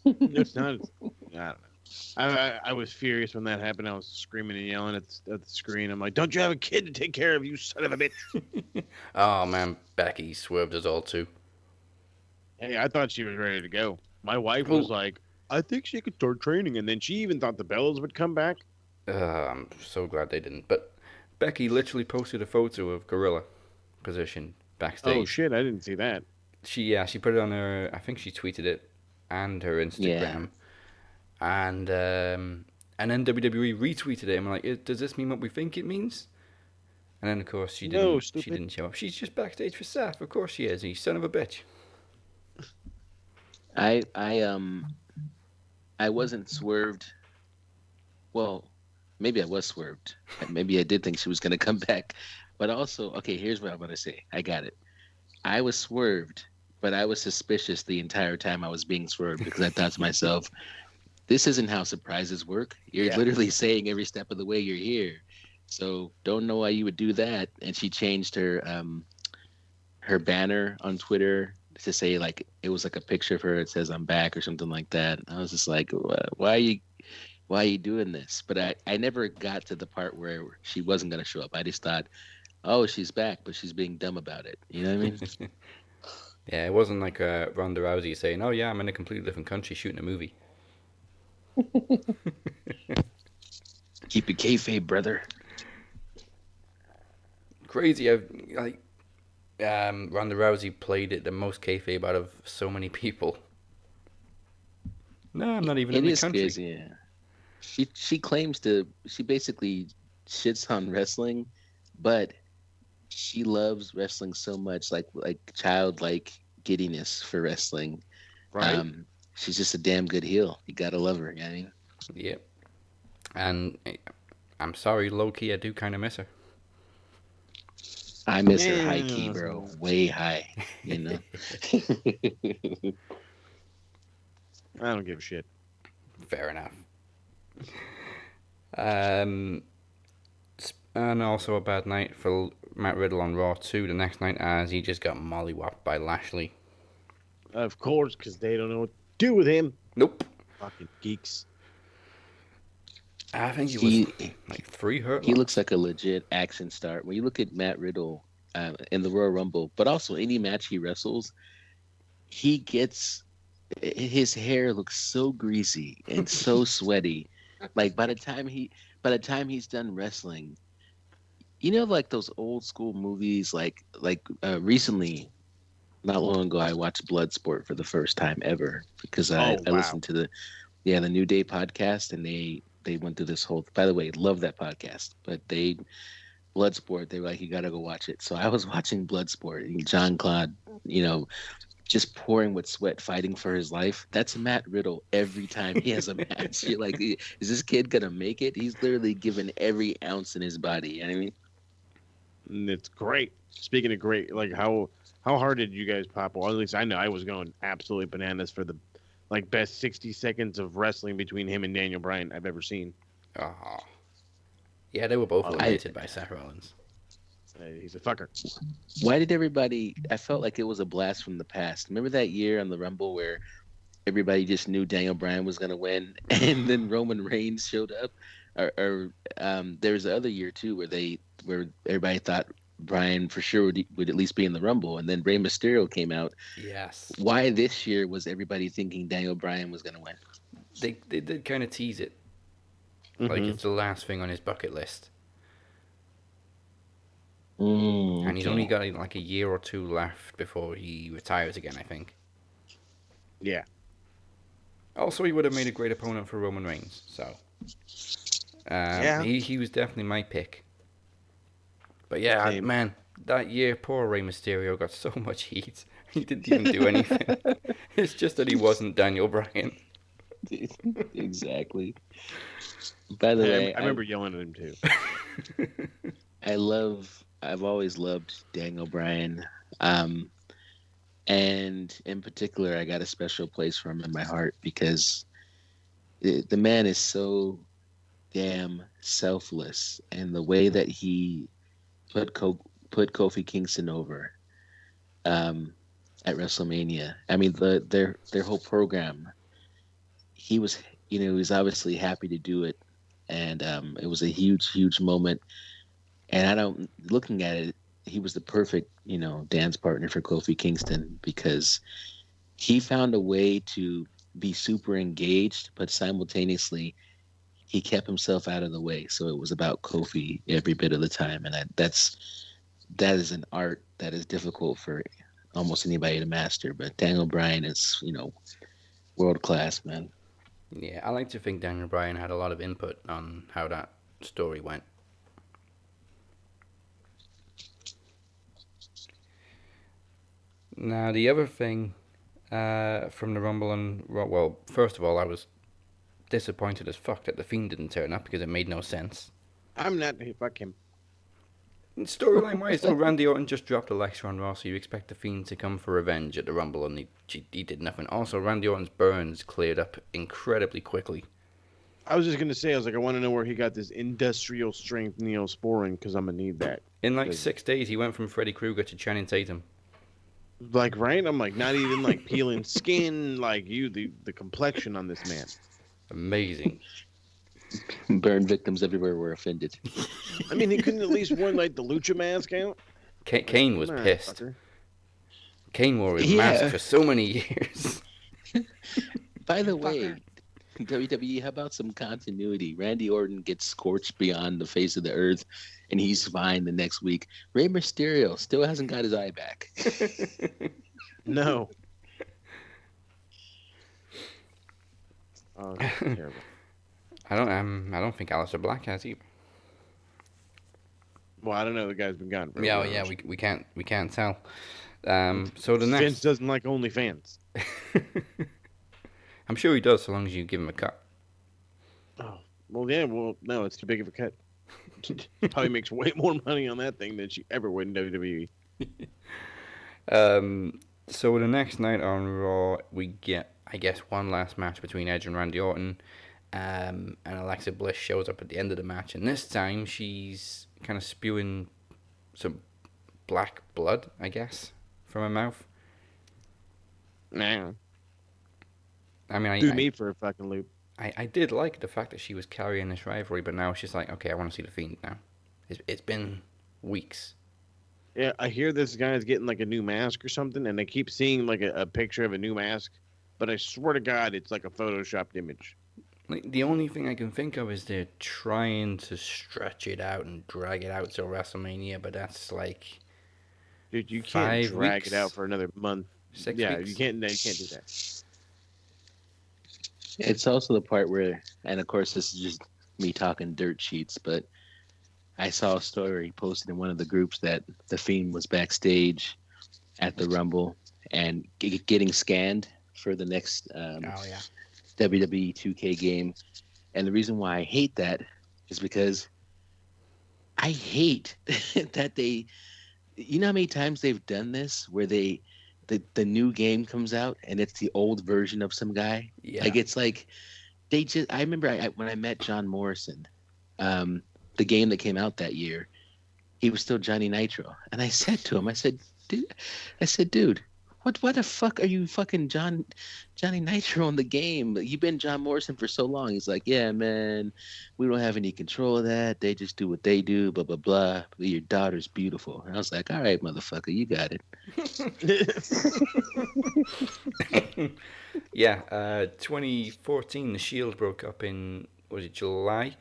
It's not. I don't know. I was furious when that happened. I was screaming and yelling at the screen. I'm like, don't you have a kid to take care of, you son of a bitch? Oh, man, Becky swerved us all too. Hey, I thought she was ready to go. My wife was like, I think she could start training. And then she even thought the Bellas would come back. I'm so glad they didn't. But Becky literally posted a photo of Gorilla position backstage. Oh, shit, I didn't see that. She put it on her, I think she tweeted it, and her Instagram. Yeah. And then WWE retweeted it and were like, does this mean what we think it means? And then, of course, she didn't show up. She's just backstage for Seth. Of course she is, you son of a bitch. I wasn't swerved. Well, maybe I was swerved. Maybe I did think she was going to come back. But also, okay, here's what I'm going to say. I got it. I was swerved, but I was suspicious the entire time I was being swerved because I thought to myself, this isn't how surprises work. You're literally saying every step of the way you're here. So don't know why you would do that. And she changed her banner on Twitter to say, like, it was like a picture of her. It says I'm back or something like that. I was just like, why are you doing this? But I never got to the part where she wasn't going to show up. I just thought, oh, she's back, but she's being dumb about it. You know what I mean? Yeah, it wasn't like Ronda Rousey saying, oh yeah, I'm in a completely different country shooting a movie. Keep it kayfabe, brother. Crazy. Ronda Rousey played it the most kayfabe out of so many people. No, I'm not even in the country. Crazy, yeah. She claims she basically shits on wrestling, but she loves wrestling so much, like childlike giddiness for wrestling. Right. She's just a damn good heel. You gotta love her. You know what I mean? Yeah. And I'm sorry, low key, I do kind of miss her. I miss her high key, bro. Way high. You know. I don't give a shit. Fair enough. And also a bad night for Matt Riddle on Raw 2 the next night, as he just got mollywopped by Lashley. Of course, because they don't know what to do with him. Nope. Fucking geeks. I think he was like 3 hurt. He looks like a legit action star. When you look at Matt Riddle in the Royal Rumble, but also any match he wrestles, his hair looks so greasy and so sweaty. Like by the time he's done wrestling, you know, like those old school movies, like recently, not long ago, I watched Bloodsport for the first time ever because I listened to the New Day podcast, and they went through this whole. By the way, love that podcast, but Bloodsport, they were like, you got to go watch it. So I was watching Bloodsport, and John Claude, you know, just pouring with sweat, fighting for his life. That's Matt Riddle every time he has a match. You're like, is this kid gonna make it? He's literally given every ounce in his body. You know what I mean? And it's great. Speaking of great, like how hard did you guys pop? Well, at least I know I was going absolutely bananas for the best 60 seconds of wrestling between him and Daniel Bryan I've ever seen. Oh. Yeah, they were both eliminated by Seth Rollins. He's a fucker. Why did everybody... I felt like it was a blast from the past. Remember that year on the Rumble where everybody just knew Daniel Bryan was going to win, and then Roman Reigns showed up? Or there was the other year, too, where everybody thought Bryan for sure would at least be in the Rumble, and then Rey Mysterio came out. Yes. Why this year was everybody thinking Daniel Bryan was going to win? They did kind of tease it. Mm-hmm. Like it's the last thing on his bucket list. And he's only got like a year or two left before he retires again, I think. Yeah. Also, he would have made a great opponent for Roman Reigns. So, Yeah. he was definitely my pick. But yeah, Same. man, that year poor Rey Mysterio got so much heat. He didn't even do anything. It's just that he wasn't Daniel Bryan. Exactly. By the way, I remember yelling at him too. I've always loved Daniel Bryan. Um, and in particular, I got a special place for him in my heart because the man is so damn selfless, and the way that he put Kofi Kingston over um, at WrestleMania. I mean, their whole program. He was, he was obviously happy to do it, and it was a huge moment. And I don't, looking at it, he was the perfect, dance partner for Kofi Kingston because he found a way to be super engaged, but simultaneously he kept himself out of the way. So it was about Kofi every bit of the time, and that is an art that is difficult for almost anybody to master. But Daniel Bryan is, world class, man. Yeah, I like to think Daniel Bryan had a lot of input on how that story went. Now, the other thing from the Rumble, and well, first of all, I was disappointed as fuck that the Fiend didn't turn up because it made no sense. I'm not. Fuck him. Storyline wise, though, Randy Orton just dropped Alexa on Raw, so you expect the Fiend to come for revenge at the Rumble, and he did nothing. Also, Randy Orton's burns cleared up incredibly quickly. I was just gonna say, I was like, I want to know where he got this industrial strength Neosporin because I'm gonna need that. In like 6 days, he went from Freddy Krueger to Channing Tatum. Like, right? I'm like, not even like peeling skin. Like the complexion on this man. Amazing. Burn victims everywhere were offended. I mean, he couldn't at least wear like the lucha mask out. Kane was Come on, pissed. fucker. Kane wore his mask for so many years. By the way, WWE, how about some continuity? Randy Orton gets scorched beyond the face of the earth, and he's fine the next week. Rey Mysterio still hasn't got his eye back. No. Oh, that's terrible. I don't think Aleister Black has either. Well, I don't know. The guy's been gone. For a Yeah, while. yeah, we can't tell. So the next, Vince doesn't like OnlyFans. I'm sure he does, so long as you give him a cut. Oh, well, yeah. Well, no, it's too big of a cut. Probably makes way more money on that thing than she ever would in WWE. So the next night on Raw, we get, I guess, one last match between Edge and Randy Orton. And Alexa Bliss shows up at the end of the match, and this time she's kind of spewing some black blood, I guess, from her mouth. Nah. I mean, Do me for a fucking loop. I did like the fact that she was carrying this rivalry, but now she's like, okay, I want to see the Fiend now. It's been weeks. Yeah, I hear this guy's getting like a new mask or something, and I keep seeing like a picture of a new mask, but I swear to God, it's like a photoshopped image. Like, the only thing I can think of is they're trying to stretch it out and drag it out till WrestleMania, but that's like, Dude, you can't 5 drag weeks? it out for another month. 6 Yeah, weeks. you can't do that. It's also the part where, and of course, this is just me talking dirt sheets, but I saw a story posted in one of the groups that the Fiend was backstage at the Rumble and getting scanned for the next Oh yeah. WWE 2K game. And the reason why I hate that is because I hate that they, you know how many times they've done this where the new game comes out and it's the old version of some guy. Yeah. Like it's like they just. I remember when I met John Morrison, the game that came out that year, he was still Johnny Nitro, and I said to him, I said, dude, what the fuck are you fucking Johnny Nitro in the game? You've been John Morrison for so long. He's like, yeah, man, we don't have any control of that. They just do what they do, blah blah blah. But your daughter's beautiful. And I was like, all right, motherfucker, you got it. Yeah, 2014, the Shield broke up in, was it July?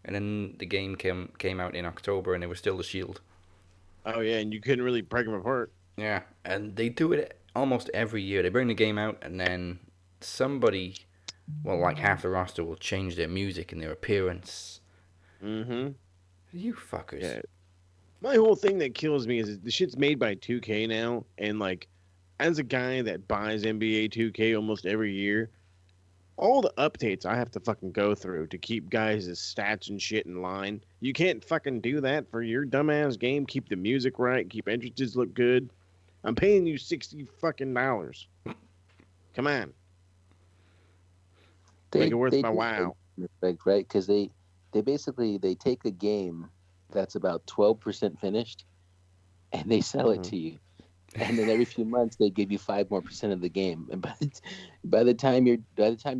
And then the game came out in October, and it was still the Shield. Oh yeah, and you couldn't really break them apart. Yeah, and they do it almost every year they bring the game out, and then somebody, well, like half the roster will change their music and their appearance. Mm-hmm. You fuckers. Yeah. My whole thing that kills me is the shit's made by 2K now, and like, as a guy that buys NBA 2K almost every year, all the updates I have to fucking go through to keep guys' stats and shit in line. You can't fucking do that for your dumbass game. Keep the music right, keep entrances look good. I'm paying you $60 fucking dollars. Come on. Make it worth my wow. Right, because they basically they take a game that's about 12% finished, and they sell it to you, and then every few months they give you 5% more of the game, and by the time you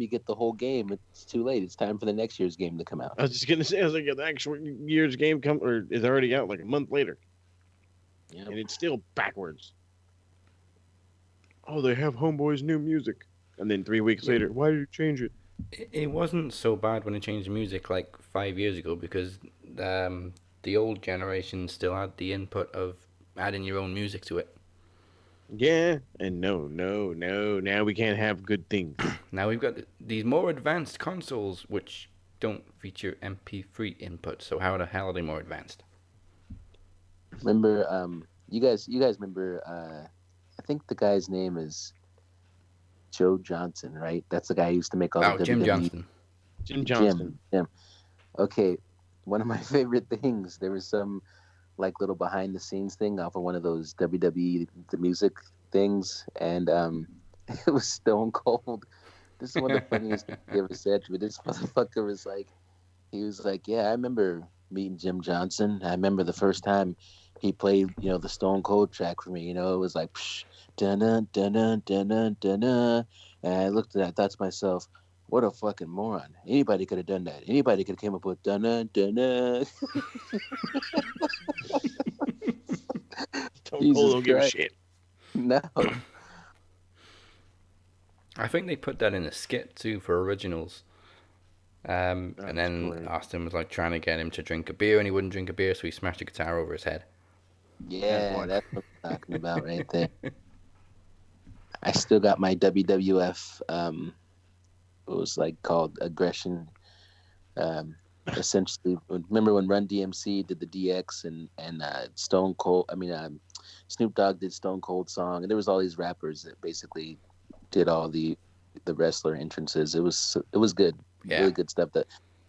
get the whole game, it's too late. It's time for the next year's game to come out. I was just gonna say, I was like, the actual year's game is already out like a month later, and it's still backwards. Oh, they have Homeboy's new music, and then 3 weeks later, why did you change it? It wasn't so bad when they changed the music like 5 years ago, because the old generation still had the input of adding your own music to it. Yeah, and no. Now we can't have good things. Now we've got these more advanced consoles which don't feature MP3 input. So how the hell are they more advanced? Remember, you guys remember? I think the guy's name is Joe Johnson, right? That's the guy who used to make all the Jim WWE. Johnston. Jim Johnston. Jim. Okay, one of my favorite things. There was some like little behind the scenes thing off of one of those WWE the music things, and it was Stone Cold. This is one of the funniest things he ever said to me. This motherfucker was like, yeah, I remember meeting Jim Johnson. I remember the first time he played, the Stone Cold track for me. It was like, psh, dun dun dun dun dun dun. And I looked at that, I thought to myself, what a fucking moron. Anybody could have done that. Anybody could have came up with dun dun dun dun. Stone Cold don't give a shit. No. I think they put that in a skit too for originals. And then great. Austin was like trying to get him to drink a beer, and he wouldn't drink a beer, so he smashed a guitar over his head. Yeah, that's what I'm talking about right there. I still got my WWF, it was like called Aggression. Essentially, remember when Run DMC did the DX and Stone Cold, Snoop Dogg did Stone Cold song, and there was all these rappers that basically did all the wrestler entrances. It was good. Yeah. Really good stuff.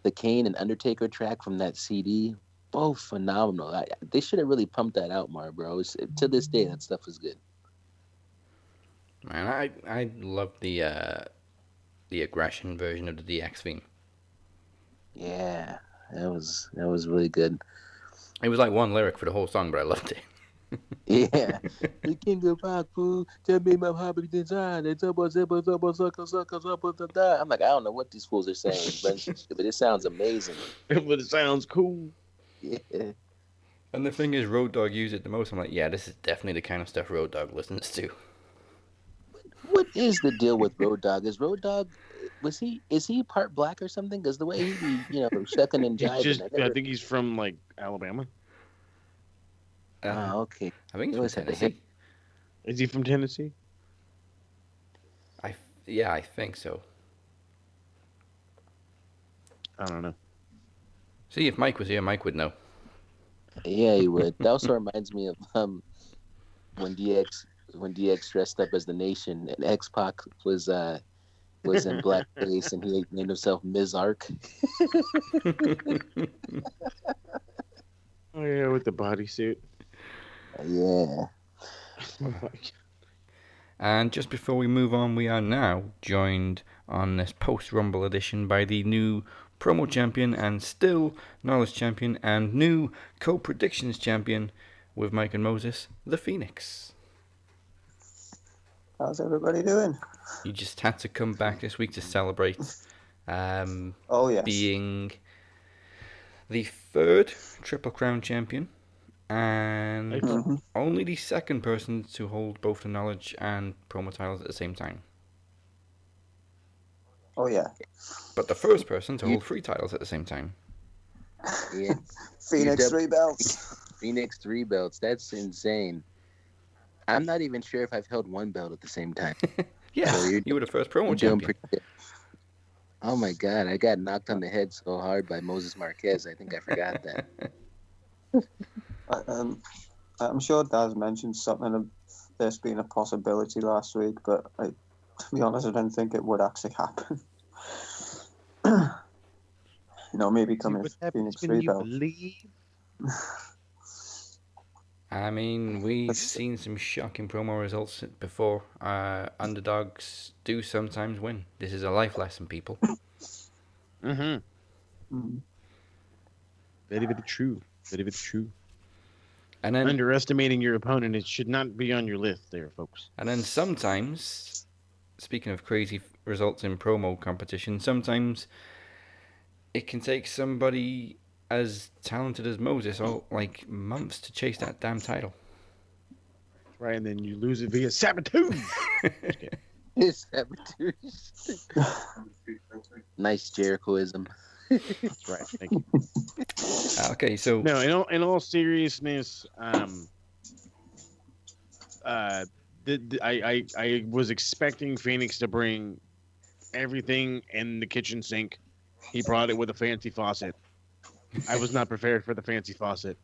The Kane and Undertaker track from that CD, both phenomenal. They should have really pumped that out more, bro. To this day, that stuff is good. Man, I love the Aggression version of the DX theme. Yeah, that was really good. It was like one lyric for the whole song, but I loved it. Yeah. The king of rock, fool. Tell me my hobby design. I'm like, I don't know what these fools are saying, but it sounds amazing. But it sounds cool. Yeah. And the thing is, Road Dogg used it the most. I'm like, yeah, this is definitely the kind of stuff Road Dogg listens to. What is the deal with Road Dogg? Is Road Dogg, is he part black or something? Because the way he be, shucking and jiving. I think he's from like Alabama. Okay. I think he's from Tennessee. Is he from Tennessee? I think so. I don't know. See, if Mike was here, Mike would know. Yeah, he would. That also reminds me of when DX dressed up as the Nation and X-Pac was in blackface and he named himself Ms. Ark. Oh yeah, with the bodysuit. Yeah. And just before we move on, we are now joined on this post-Rumble edition by the new promo champion and still knowledge champion and new co-predictions champion with Mike and Moses, the Phoenix. How's everybody doing? You just had to come back this week to celebrate Yes. being the third Triple Crown champion and only the second person to hold both the knowledge and promo titles at the same time. Oh yeah. But the first person to hold 3 titles at the same time. Yeah. Phoenix 3 belts. Phoenix 3 belts. That's insane. I'm not even sure if I've held one belt at the same time. Yeah, so you were the first promo champion. Oh my God, I got knocked on the head so hard by Moses Marquez. I think I forgot that. I'm sure Daz mentioned something of this being a possibility last week, but to be honest, I didn't think it would actually happen. Maybe coming Phoenix 3 belt. I mean, we've seen some shocking promo results before. Underdogs do sometimes win. This is a life lesson, people. Very, very true. Very, very true. And then underestimating your opponent, it should not be on your list there, folks. And then sometimes, speaking of crazy results in promo competition, sometimes it can take somebody as talented as Moses like months to chase that damn title. Right, and then you lose it via sabotage. Sabotage. Nice Jerichoism. That's right. Thank you. Okay, so no, in all seriousness, I was expecting Phoenix to bring everything in the kitchen sink. He brought it with a fancy faucet. I was not prepared for the fancy faucet,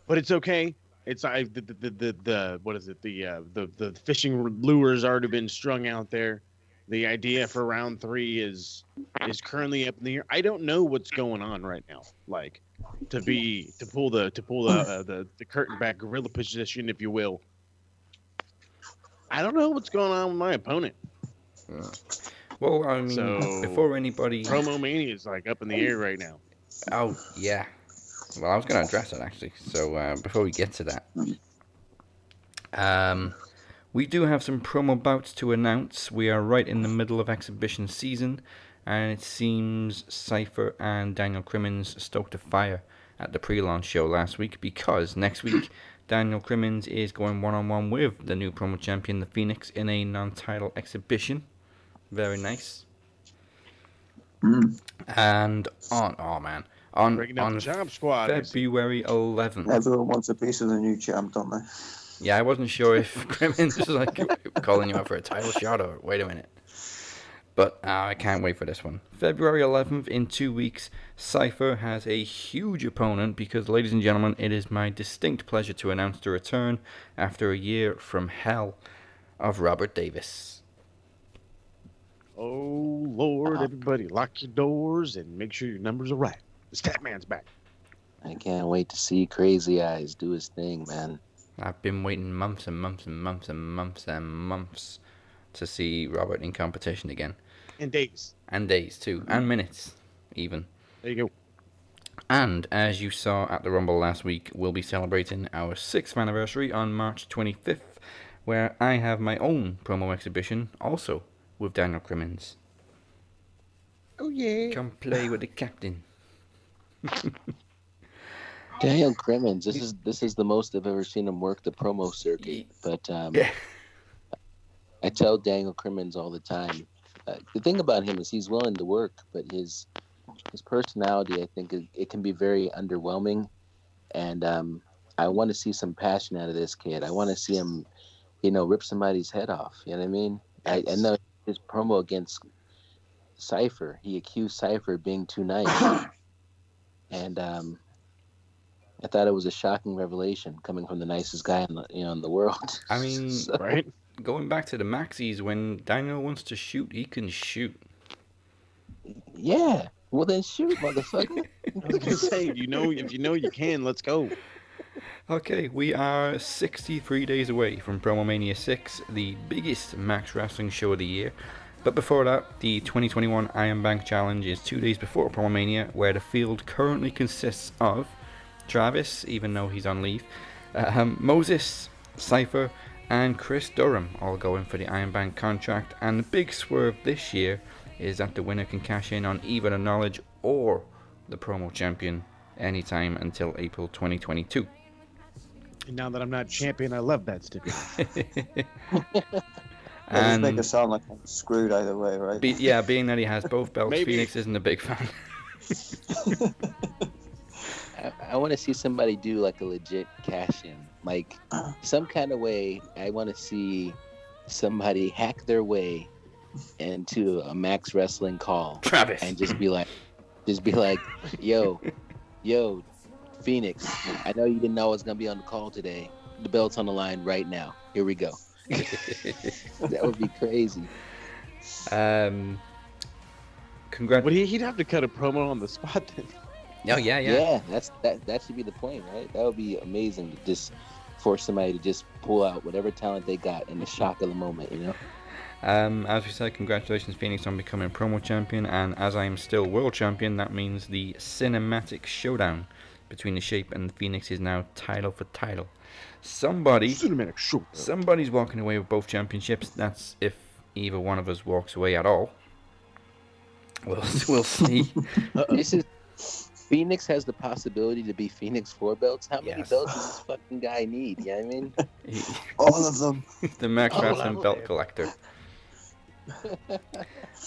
but it's okay. It's the what is it? The fishing lures already been strung out there. The idea for round 3 is currently up in the air. I don't know what's going on right now. Like to pull the curtain back, gorilla position, if you will. I don't know what's going on with my opponent. Well, I mean, before anybody, Promo Mania is like up in the air right now. Oh yeah. Well, I was going to address it actually. So before we get to that, we do have some promo bouts to announce. We are right in the middle of exhibition season, and it seems Cypher and Daniel Crimmins stoked a fire at the pre-launch show last week because next week Daniel Crimmins is going one-on-one with the new promo champion, the Phoenix, in a non-title exhibition. Very nice. And on February 11th. Everyone wants a piece of the new champ, don't they? Yeah, I wasn't sure if Crimmins was like calling you out for a title shot or wait a minute. But I can't wait for this one. February 11th, in 2 weeks, Cypher has a huge opponent because, ladies and gentlemen, it is my distinct pleasure to announce the return after a year from hell of Robert Davis. Oh, Lord, everybody, lock your doors and make sure your numbers are right. The Statman's back. I can't wait to see Crazy Eyes do his thing, man. I've been waiting months and months and months and months and months to see Robert in competition again. And days. And days, too. And minutes, even. There you go. And, as you saw at the Rumble last week, we'll be celebrating our 6th anniversary on March 25th, where I have my own promo exhibition, also with Daniel Crimmins. Oh, yeah. Come play with the captain. Daniel Crimmins, this is the most I've ever seen him work the promo circuit. But yeah. I tell Daniel Crimmins all the time. The thing about him is he's willing to work, but his personality, I think, it can be very underwhelming. And I want to see some passion out of this kid. I want to see him, rip somebody's head off. You know what I mean? I know his promo against Cypher, he accused Cypher of being too nice. And I thought it was a shocking revelation coming from the nicest guy in the world. I mean, right? Going back to the Maxis, when Daniel wants to shoot, he can shoot. Yeah. Well, then shoot, motherfucker. I was gonna say, if you know you can, let's go. Okay, we are 63 days away from Promo Mania 6, the biggest Max Wrestling show of the year. But before that, the 2021 Iron Bank Challenge is 2 days before Promo Mania, where the field currently consists of Travis, even though he's on leave, Moses, Cypher, and Chris Durham, all going for the Iron Bank contract. And the big swerve this year is that the winner can cash in on either the Knowledge or the Promo Champion anytime until April 2022. And now that I'm not champion, I love that stipulation. And make it sound like I'm screwed either way, right? Being that he has both belts, Maybe. Phoenix isn't a big fan. I want to see somebody do like a legit cash in. Like some kind of way, I want to see somebody hack their way into a Max Wrestling call Travis. and just be like, yo, Phoenix, I know you didn't know I was gonna be on the call today. The belt's on the line right now. Here we go. That would be crazy. Congrats. But he'd have to cut a promo on the spot then. Oh yeah. Yeah, that should be the point, right? That would be amazing to just force somebody to just pull out whatever talent they got in the shock of the moment, you know? As we said, congratulations Phoenix on becoming promo champion, and as I am still world champion, that means the cinematic showdown between the Shape and the Phoenix is now title for title. Somebody's walking away with both championships. That's if either one of us walks away at all. We'll see. This is Phoenix has the possibility to be Phoenix 4 belts. How many Yes. belts does this fucking guy need? You know what I mean? All of them. The Max Wrestling belt collector.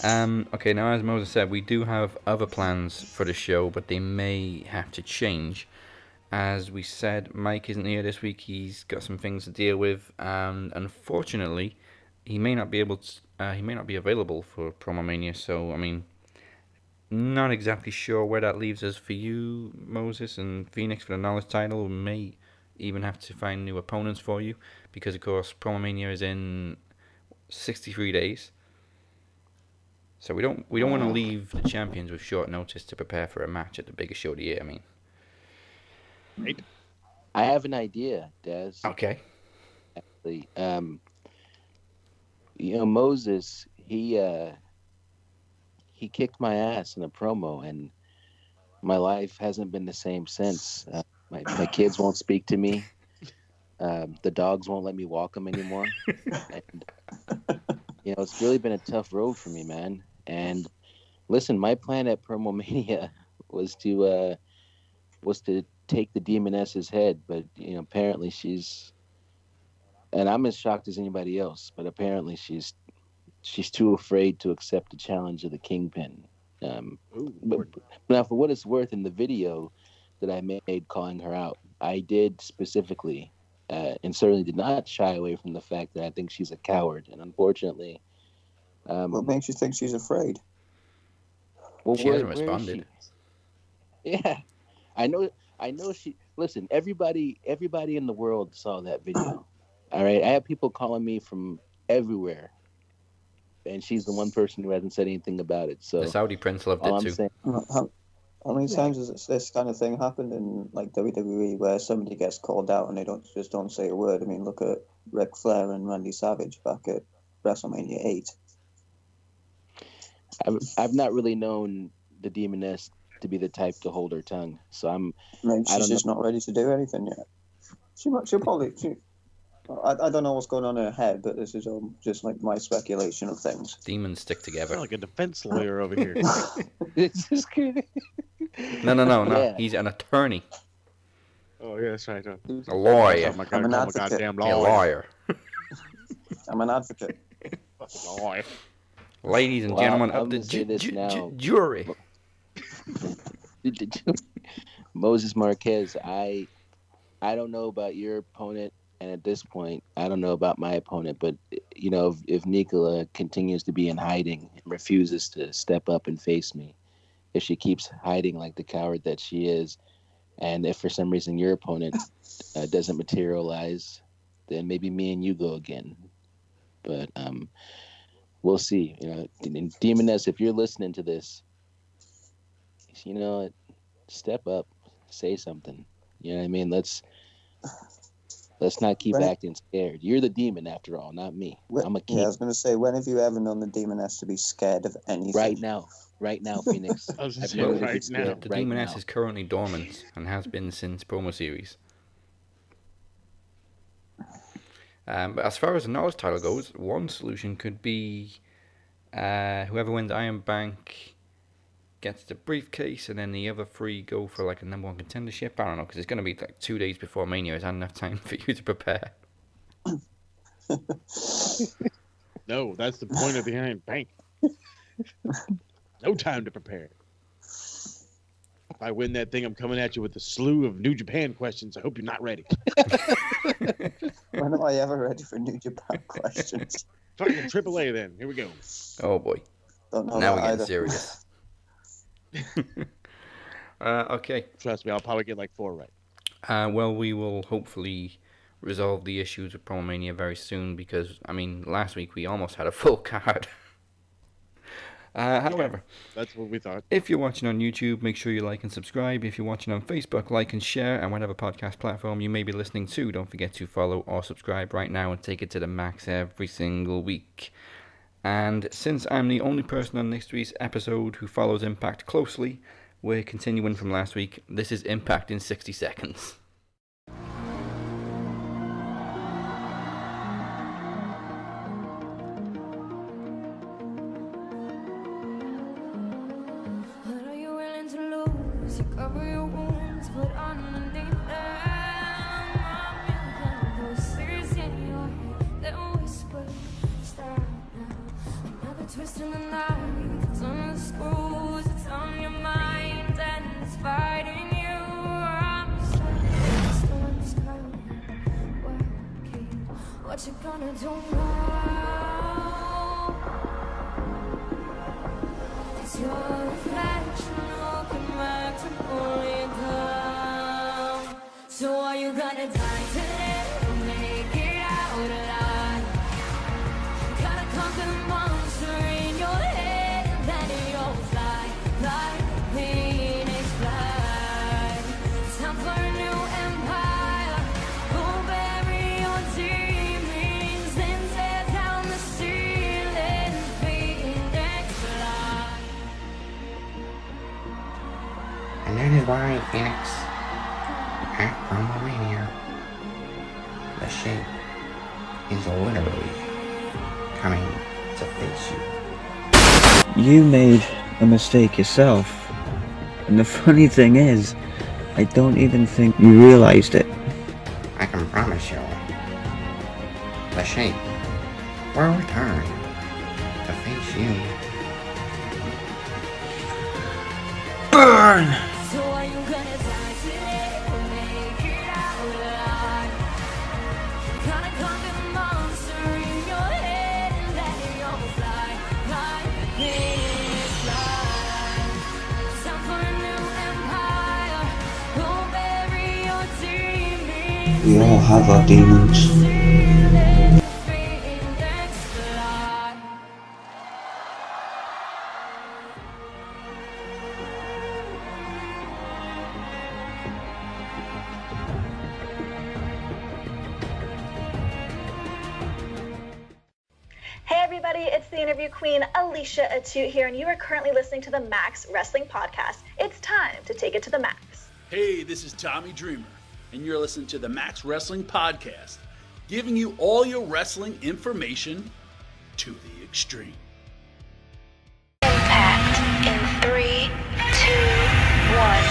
Okay, now as Moses said, we do have other plans for the show, but they may have to change. As we said, Mike isn't here this week. He's got some things to deal with, and unfortunately, he may not be available for Promo Mania. So, I mean, not exactly sure where that leaves us for you, Moses, and Phoenix for the Knowledge title. We may even have to find new opponents for you, because of course Promo Mania is in 63 days. So we don't want to leave the champions with short notice to prepare for a match at the biggest show of the year. I mean, Right? I have an idea, Des. okay. Actually, Moses, he kicked my ass in a promo, and my life hasn't been the same since. My kids won't speak to me. The dogs won't let me walk them anymore. And, it's really been a tough road for me, man. And listen, my plan at Promo Mania was to take the Demoness's head, but apparently she's, and I'm as shocked as anybody else, but apparently she's too afraid to accept the challenge of the Kingpin. But now, for what it's worth, in the video that I made calling her out, I did specifically and certainly did not shy away from the fact that I think she's a coward, and unfortunately, What makes you think she's afraid? well, She hasn't where is responded. she? Yeah, I know she. Listen, everybody in the world saw that video. All right, I have people calling me from everywhere, and she's the one person who hasn't said anything about it. So The Saudi prince loved all it I'm too. saying, How many times has this kind of thing happened in like WWE where somebody gets called out and they don't say a word? I mean, look at Ric Flair and Randy Savage back at WrestleMania 8. I've not really known the Demoness to be the type to hold her tongue. So Maybe I she's don't just not ready to do anything yet. She'll probably. I don't know what's going on in her head, but this is all just like my speculation of things. Demons stick together. Sound like a defense lawyer over here. It's just kidding. No. Yeah. He's an attorney, Oh, yeah, that's right. a lawyer, Oh, my I'm an God, advocate. goddamn a lawyer. lawyer. I'm an advocate. Fucking lawyer. Ladies and Well, gentlemen I'm of the gonna say this now. jury. Moses Marquez, I don't know about your opponent, and at this point, I don't know about my opponent. But if Nicola continues to be in hiding and refuses to step up and face me, if she keeps hiding like the coward that she is, and if for some reason your opponent doesn't materialize, then maybe me and you go again. But we'll see. Demoness, if you're listening to this, step up, say something. You know what I mean? Let's not keep acting scared. You're the demon after all, not me. I'm a king. Yeah, I was going to say, when have you ever known the Demoness to be scared of anything? Right now, Phoenix. I was gonna I've say known her to be right now. scared The right Demoness now. is currently dormant and has been since promo series. But as far as the Knowledge title goes, one solution could be whoever wins Iron Bank gets the briefcase, and then the other three go for like a number one contendership. I don't know, because it's going to be like 2 days before Mania. Is not enough time for you to prepare. No, that's the point of the Iron Bank. No time to prepare. If I win that thing, I'm coming at you with a slew of New Japan questions. I hope you're not ready. When am I ever ready for New Japan questions? Fucking AAA then. Here we go. Oh boy. Don't know Now that we're getting either. serious. Okay. Trust me, I'll probably get like 4 right. Well, we will hopefully resolve the issues with WrestleMania very soon because, I mean, last week we almost had a full card. However, That's what we thought. if you're watching on YouTube, make sure you like and subscribe. If you're watching on Facebook, like and share. And whatever podcast platform you may be listening to, don't forget to follow or subscribe right now and take it to the max every single week. And since I'm the only person on next week's episode who follows Impact closely, we're continuing from last week. This is Impact in 60 seconds. What are you willing to lose? You cover your wounds, but underneath them, a million voices in your head that whisper, stop now. Another twist in the knife, it's on the screws, it's on your mind, and it's fighting you. I'm sorry, storm's coming. Well, kid, what you gonna do now? It's your reflection looking back to pull you down. So are you gonna die today or make it out alive? Gotta conquer the monster in your head, and then you'll fly, fly, phoenix fly. It's time for a new empire. Go bury your demons, then tear down the ceiling, phoenix fly. And that is why, Phoenix, at WrestleMania, the shape is literally coming to face you. You made a mistake yourself. And the funny thing is, I don't even think you realized it. I can promise you, the shape will return to face you. Burn! So are you gonna die today or make it out alive? Gotta conquer the monster in your head, and then you'll fly, fly, phoenix fly. It's time for a new empire. Go bury your demons. We all have our demons. Ceiling, phoenix fly. Hey everybody, it's the interview queen Alicia Atute here, and you are currently listening to the Max Wrestling Podcast. It's time to take it to the max. Hey, this is Tommy Dreamer, and you're listening to the Max Wrestling Podcast, giving you all your wrestling information to the extreme. Impact in 3, 2, 1.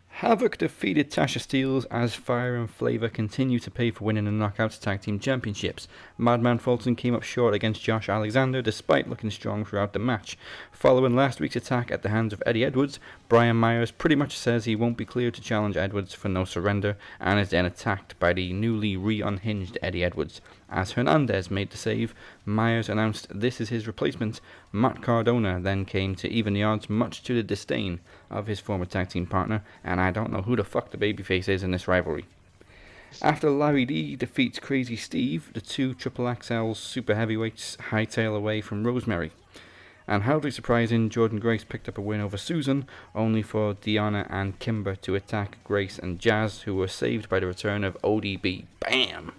Havoc defeated Tasha Steelz as Fire and Flavor continue to pay for winning the Knockouts Tag Team Championships. Madman Fulton came up short against Josh Alexander despite looking strong throughout the match. Following last week's attack at the hands of Eddie Edwards, Brian Myers pretty much says he won't be cleared to challenge Edwards for no surrender and is then attacked by the newly re-unhinged Eddie Edwards. As Hernandez made the save, Myers announced this is his replacement. Matt Cardona then came to even the odds, much to the disdain of his former tag team partner, and I don't know who the fuck the babyface is in this rivalry. After Larry D defeats Crazy Steve, the two XXL super heavyweights hightail away from Rosemary. And hardly surprising, Jordan Grace picked up a win over Susan, only for Deanna and Kimber to attack Grace and Jazz, who were saved by the return of ODB. Bam!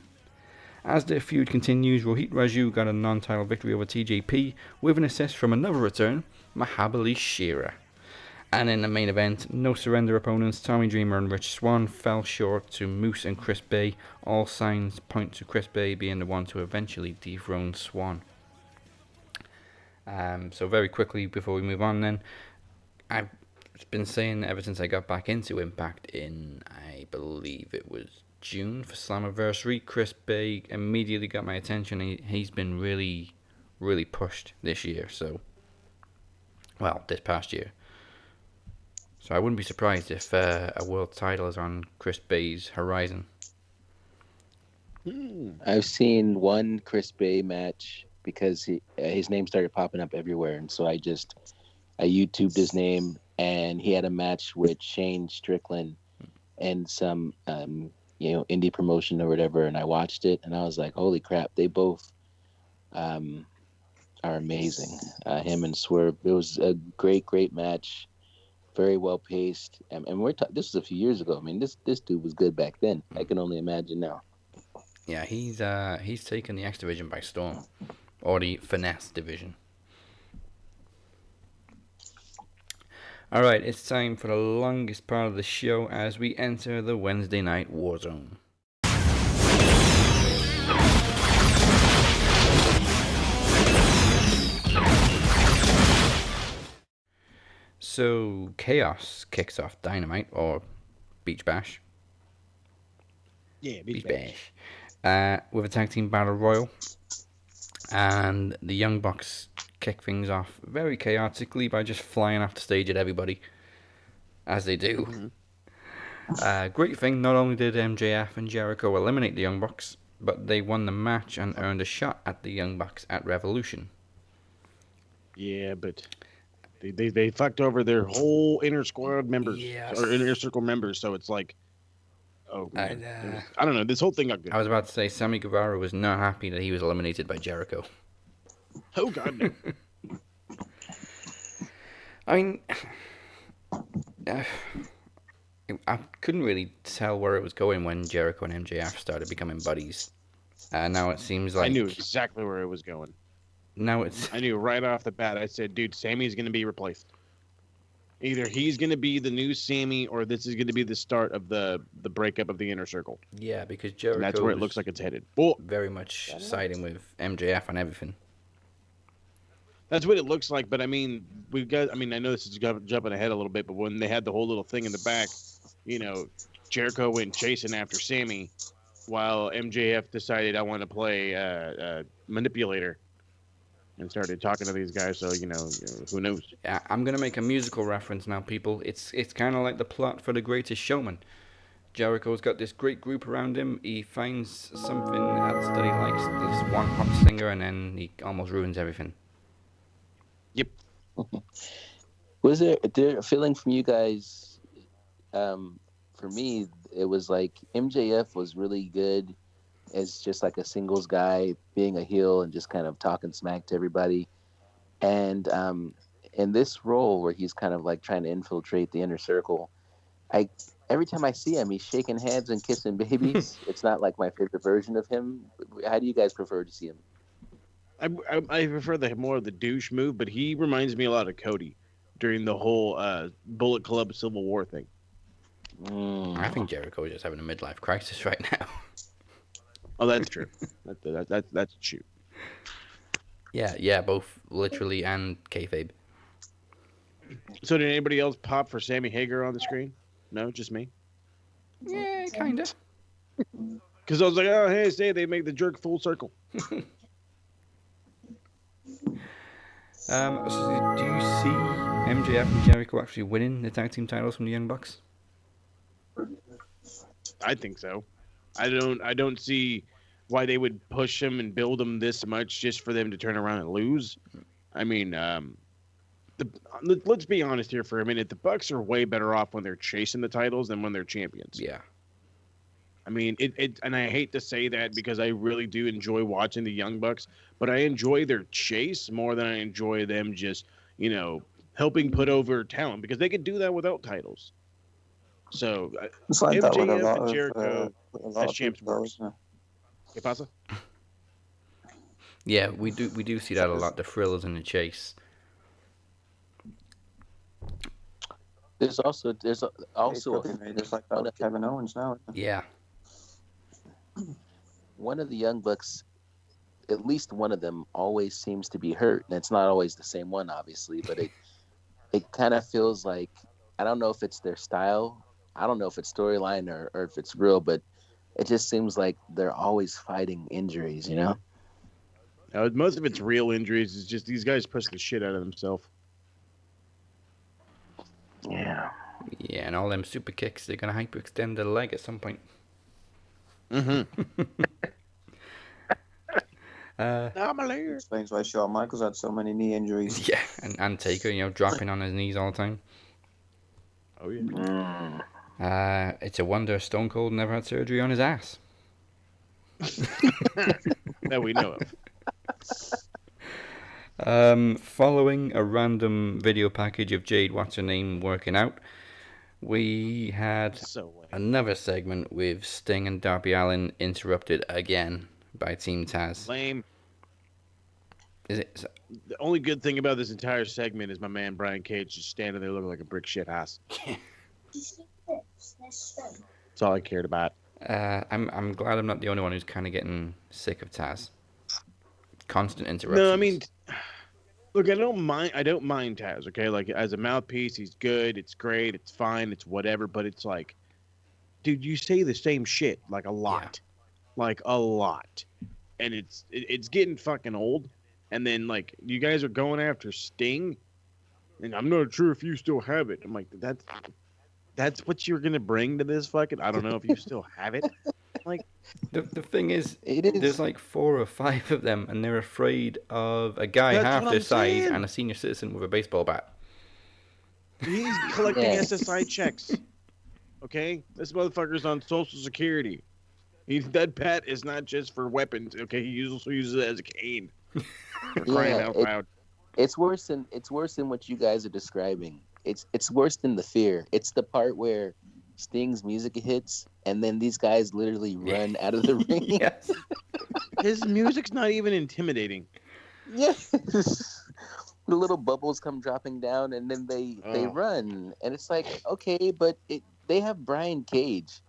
As their feud continues, Rohit Raju got a non-title victory over TJP with an assist from another return, Mahabali Shera. And in the main event, no surrender opponents Tommy Dreamer and Rich Swann fell short to Moose and Chris Bay. All signs point to Chris Bay being the one to eventually dethrone Swann. So very quickly before we move on then, I've been saying ever since I got back into Impact in, I believe it was June for Slammiversary, Chris Bay immediately got my attention. He's been really, really pushed this year. So, well, this past year. So I wouldn't be surprised if a world title is on Chris Bay's horizon. I've seen one Chris Bay match because his name started popping up everywhere, and so I YouTubed his name, and he had a match with Shane Strickland and some indie promotion or whatever, and I watched it, and I was like, holy crap, they both are amazing. Him and Swerve, it was a great match, very well paced, and this was a few years ago. I mean, this dude was good back then. I can only imagine now. Yeah, he's taken the X division by storm, or the finesse division. All right, it's time for the longest part of the show as we enter the Wednesday Night War Zone. So, Chaos kicks off Dynamite, or Beach Bash. Yeah, Beach Bash. With a tag team battle royal. And the Young Bucks kick things off very chaotically by just flying off the stage at everybody, as they do. Great thing, not only did MJF and Jericho eliminate the Young Bucks, but they won the match and earned a shot at the Young Bucks at Revolution. Yeah, but they fucked over their whole inner squad members, or inner circle members, so it's like, oh man. I don't know, this whole thing got good. I was about to say, Sammy Guevara was not happy that he was eliminated by Jericho. Oh god, no. I mean, I couldn't really tell where it was going when Jericho and MJF started becoming buddies. Now it seems like... I knew exactly where it was going. I knew right off the bat. I said, dude, Sammy's going to be replaced. Either he's going to be the new Sammy, or this is going to be the start of the breakup of the Inner Circle. Yeah, because Jericho... And that's where it looks like it's headed. Very much siding with MJF on everything. That's what it looks like, but I mean, I know this is jumping ahead a little bit, but when they had the whole little thing in the back, Jericho went chasing after Sammy, while MJF decided I want to play manipulator, and started talking to these guys. So who knows? Yeah, I'm gonna make a musical reference now, people. It's kind of like the plot for The Greatest Showman. Jericho's got this great group around him. He finds something that he likes, this one pop singer, and then he almost ruins everything. Yep. Was there a feeling from you guys? For me, it was like MJF was really good as just like a singles guy, being a heel and just kind of talking smack to everybody. And in this role where he's kind of like trying to infiltrate the Inner Circle, every time I see him, he's shaking hands and kissing babies. It's not like my favorite version of him. How do you guys prefer to see him? I prefer more of the douche move, but he reminds me a lot of Cody during the whole Bullet Club Civil War thing. I think Jericho is just having a midlife crisis right now. Oh, that's true. That's true. Yeah, both literally and kayfabe. So did anybody else pop for Sammy Hagar on the screen? No, just me? Yeah, kind of. Because I was like, oh, hey, say they make the jerk full circle. So do you see MJF and Jericho actually winning the tag team titles from the Young Bucks? I think so. I don't see why they would push them and build them this much just for them to turn around and lose. I mean, let's be honest here for a minute. The Bucks are way better off when they're chasing the titles than when they're champions. Yeah. I mean, and I hate to say that because I really do enjoy watching the Young Bucks, but I enjoy their chase more than I enjoy them just, helping put over talent, because they could do that without titles. So, it's like that with a MJF lot and of, Jericho as champs works. ¿Qué pasa? Yeah, we do see that a lot. The thrillers in the chase. There's also just like that with Kevin Owens now. Yeah. One of the Young Bucks, at least one of them, always seems to be hurt, and it's not always the same one, obviously, but it kind of feels like, I don't know if it's their style, I don't know if it's storyline or if it's real, but it just seems like they're always fighting injuries, Most of it's real injuries. It's just these guys push the shit out of themselves. Yeah. Yeah, and all them super kicks, they're going to hyperextend the leg at some point. Mm-hmm. Explains why Shawn Michaels had so many knee injuries. Yeah, and Taker, dropping on his knees all the time. Oh, yeah. It's a wonder Stone Cold never had surgery on his ass. That we know of. Following a random video package of Jade What's-Her-Name working out, we had another segment with Sting and Darby Allin interrupted again by Team Taz. Lame. Is it? The only good thing about this entire segment is my man Brian Cage just standing there looking like a brick shit house. That's all I cared about. I'm glad I'm not the only one who's kind of getting sick of Taz. Constant interruptions. No, I mean, look, I don't mind Taz. Okay, like as a mouthpiece, he's good. It's great. It's fine. It's whatever. But it's like, dude, you say the same shit like a lot, and it's getting fucking old. And then like you guys are going after Sting, and I'm not sure if you still have it. I'm like, that's what you're gonna bring to this fucking. I don't know if you still have it. Like the thing is, there's like 4 or 5 of them, and they're afraid of a guy half their size and a senior citizen with a baseball bat. He's collecting SSI checks. Okay, this motherfucker's on Social Security. That bat is not just for weapons. Okay, he also uses it as a cane. Crying out loud. It's worse than what you guys are describing. It's worse than the fear. It's the part where Sting's music hits, and then these guys literally run out of the ring. Yes. His music's not even intimidating. Yes. The little bubbles come dropping down, and then they run, and it's like, okay, but they have Brian Cage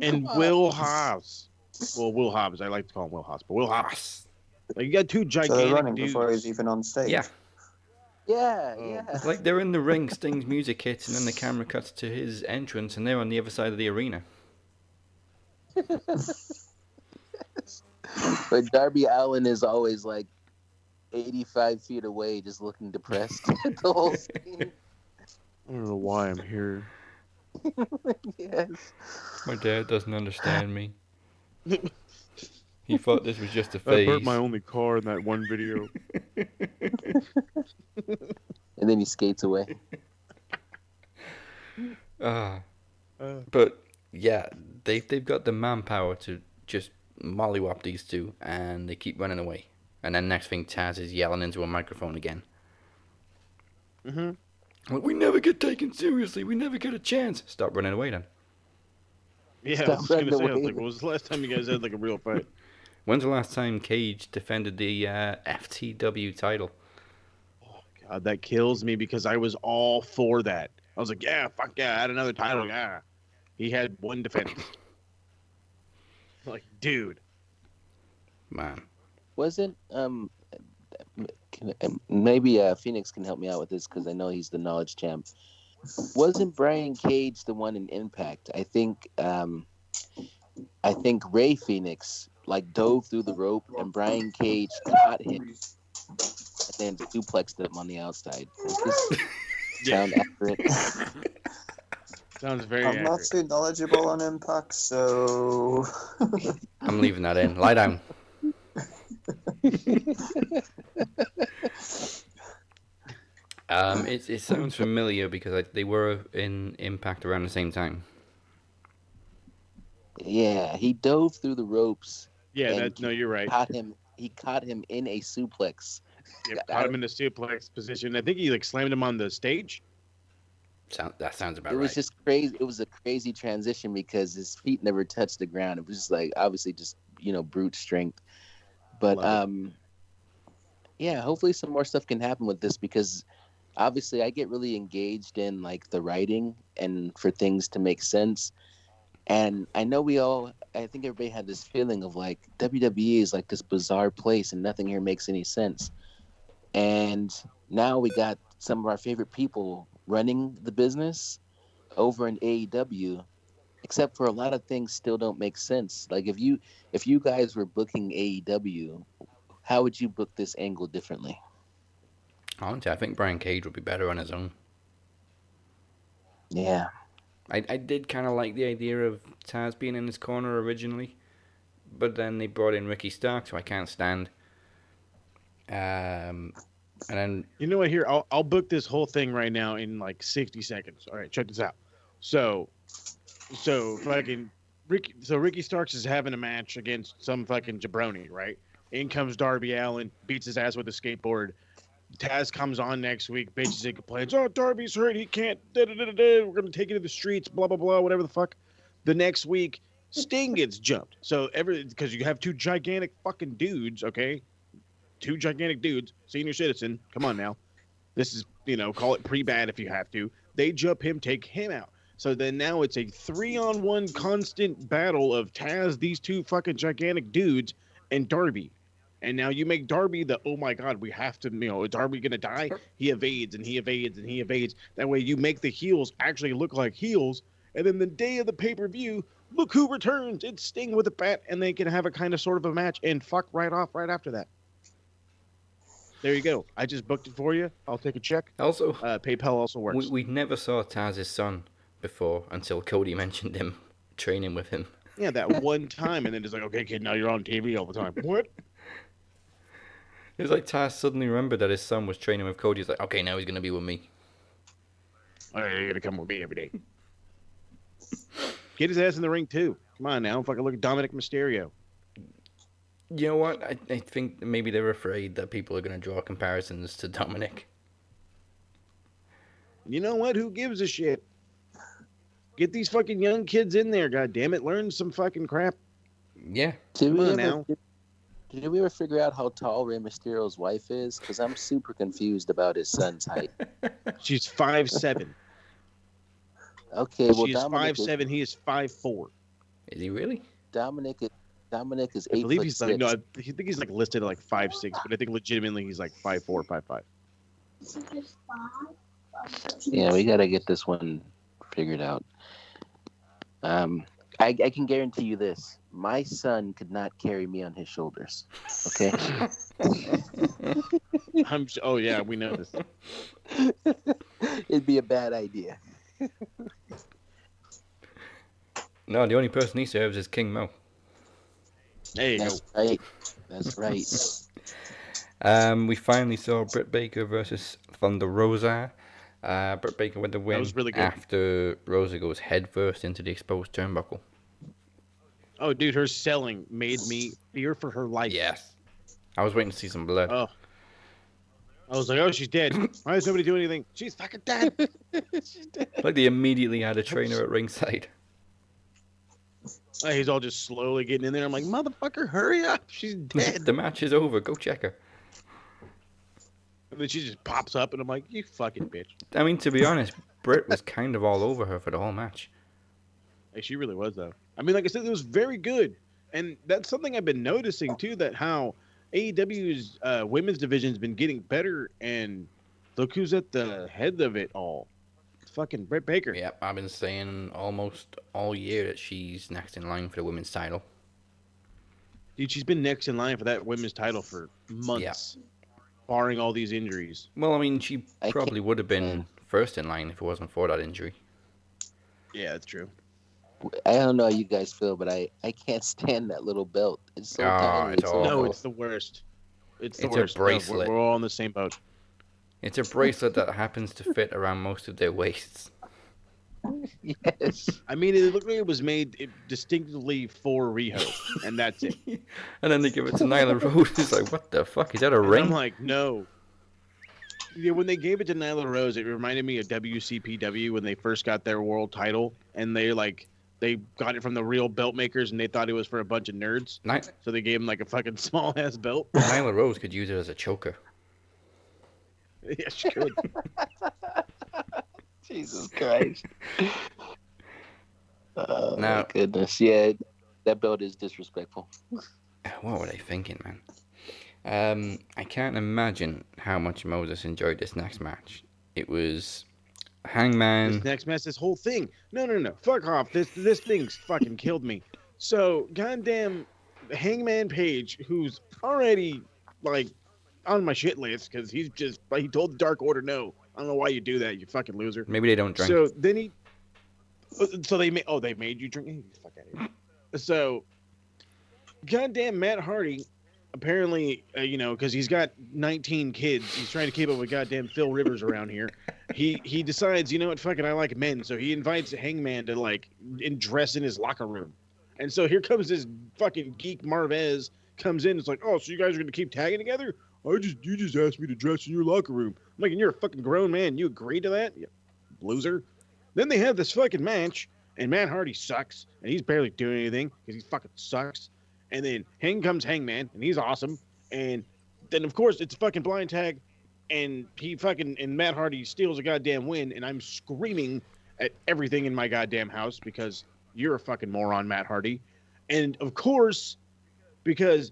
and Will Hobbs. Well, Will Hobbs. I like to call him Will Hobbs, but Will Hobbs. Like, you got 2 gigantic they're running dudes. before he's even on stage. Yeah. Yeah. Like they're in the ring, Sting's music hits, and then the camera cuts to his entrance, and they're on the other side of the arena. But Darby Allin is always like 85 feet away, just looking depressed the whole scene. I don't know why I'm here. Yes. My dad doesn't understand me. He thought this was just a phase. I burnt my only car in that one video. And then he skates away. But yeah, they've got the manpower to just mollywop these two, and they keep running away. And then next thing, Taz is yelling into a microphone again. Like, we never get taken seriously. We never get a chance. Stop running away then. Yeah, I was gonna say, like, when was the last time you guys had like a real fight? When's the last time Cage defended the FTW title? Oh God, that kills me because I was all for that. I was like, yeah, fuck yeah, add another title, yeah. He had 1 defense. Like, dude. Man. Wasn't maybe Phoenix can help me out with this because I know he's the knowledge champ. Wasn't Brian Cage the one in Impact? I think Ray Phoenix like dove through the rope and Brian Cage caught him and then duplexed him on the outside. Does this sound accurate? Sounds very I'm not too knowledgeable on Impact, so I'm leaving that in. Lie down. It sounds familiar because they were in Impact around the same time. Yeah, he dove through the ropes. Yeah, no, you're right. He caught him in a suplex. Yep, caught him in a suplex position. I think he like slammed him on the stage. That sounds about right. It was just crazy. It was a crazy transition because his feet never touched the ground. It was just like obviously just brute strength. But yeah, hopefully some more stuff can happen with this because obviously I get really engaged in like the writing and for things to make sense. And I know I think everybody had this feeling of like WWE is like this bizarre place and nothing here makes any sense. And now we got some of our favorite people running the business over in AEW, except for a lot of things still don't make sense. Like if you guys were booking AEW, how would you book this angle differently? Honestly, I think Brian Cage would be better on his own. Yeah. I did kind of like the idea of Taz being in his corner originally, but then they brought in Ricky Starks, who I can't stand. And then You know what? Here, I'll book this whole thing right now in like 60 seconds. All right, check this out. So Ricky Starks is having a match against some fucking jabroni, right? In comes Darby Allin, beats his ass with a skateboard. Taz comes on next week, bitches and complains, oh, Darby's hurt, he can't, we're going to take it to the streets, blah, blah, blah, whatever the fuck. The next week, Sting gets jumped. So, because you have two gigantic fucking dudes, okay? Two gigantic dudes, senior citizen, come on now. This is, call it pre-bad if you have to. They jump him, take him out. So then now it's a 3-on-1 constant battle of Taz, these two fucking gigantic dudes, and Darby. And now you make Darby oh my God, we have to, is Darby going to die? He evades and he evades and he evades. That way you make the heels actually look like heels. And then the day of the pay-per-view, look who returns. It's Sting with a bat, and they can have a kind of sort of a match and fuck right off right after that. There you go. I just booked it for you. I'll take a check. Also, PayPal also works. We never saw Taz's son before until Cody mentioned him training with him. Yeah, that one time, and then it's like, okay, kid, now you're on TV all the time. What? It was like Taz suddenly remembered that his son was training with Cody. He's like, okay, now he's going to be with me. All right, you're going to come with me every day. Get his ass in the ring, too. Come on now. Fucking look at Dominic Mysterio. You know what? I think maybe they're afraid that people are going to draw comparisons to Dominic. You know what? Who gives a shit? Get these fucking young kids in there, goddammit. Learn some fucking crap. Yeah. Come on now. Did we ever figure out how tall Rey Mysterio's wife is? Because I'm super confused about his son's height. She's 5'7". Okay, well, she's Dominic 5'7". He is 5'4". Is he really? Dominic is 8'6". I believe he's like I think he's like listed at like 5'6", but I think legitimately he's like 5'4", 5'5". Yeah, we gotta get this one figured out. I can guarantee you this. My son could not carry me on his shoulders. Okay? Oh, yeah, we know this. It'd be a bad idea. No, the only person he serves is King Mo. There you That's go. right. That's right. We finally saw Britt Baker versus Thunder Rosa. Britt Baker with the win was really good. after Rosa goes headfirst into the exposed turnbuckle. Oh, dude, her selling made me fear for her life. Yes. I was waiting to see some blood. Oh. I was like, oh, she's dead. Why does nobody do anything? She's fucking dead. She's dead. Like they immediately had a trainer at ringside. He's all just slowly getting in there. I'm like, motherfucker, hurry up. She's dead. The match is over. Go check her. And then she just pops up, and I'm like, you fucking bitch. I mean, to be honest, Britt was kind of all over her for the whole match. Hey, she really was, though. I mean, like I said, it was very good. And that's something I've been noticing, too, that how AEW's women's division has been getting better, and look who's at the head of it all. It's fucking Britt Baker. Yep, I've been saying almost all year that she's next in line for the women's title. Dude, she's been next in line for that women's title for months, barring all these injuries. Well, I mean, she probably would have been first in line if it wasn't for that injury. Yeah, that's true. I don't know how you guys feel, but I can't stand that little belt. It's so tiny. It's awful. No, it's the worst. It's the worst. A bracelet. No, we're all on the same boat. It's a bracelet that happens to fit around most of their waists. Yes. I mean, it looked like it was made distinctively for Riho, and that's it. And then they give it to Nyla Rose. It's like, what the fuck? Is that a And ring? I'm like, no. Yeah, when they gave it to Nyla Rose, it reminded me of WCPW when they first got their world title, and they got it from the real belt makers, and they thought it was for a bunch of nerds. So they gave them like a fucking small ass belt. Nyla Rose could use it as a choker. Yeah, she could. Jesus Christ. Oh, Now- my goodness. Yeah, that belt is disrespectful. What were they thinking, man? I can't imagine how much Moses enjoyed this next match. It was Hangman. This next match, this whole thing. No. Fuck off. This thing's fucking killed me. So, goddamn Hangman Page, who's already, like, on my shit list, because he told the Dark Order no. I don't know why you do that, you fucking loser. Maybe they don't drink. So, then So they made you drink. Hey, fuck out of here. So, goddamn Matt Hardy, apparently, because he's got 19 kids, he's trying to keep up with goddamn Phil Rivers around here. He decides, you know what, fucking I like men, so he invites Hangman to dress in his locker room, and so here comes this fucking geek Marvez comes in. It's like, oh, so you guys are gonna keep tagging together? You just asked me to dress in your locker room. I'm like, and you're a fucking grown man. You agreed to that, you loser. Then they have this fucking match, and Matt Hardy sucks, and he's barely doing anything because he fucking sucks. And then comes Hangman, and he's awesome. And then, of course, it's a fucking blind tag, and Matt Hardy steals a goddamn win, and I'm screaming at everything in my goddamn house because you're a fucking moron, Matt Hardy. And, of course, because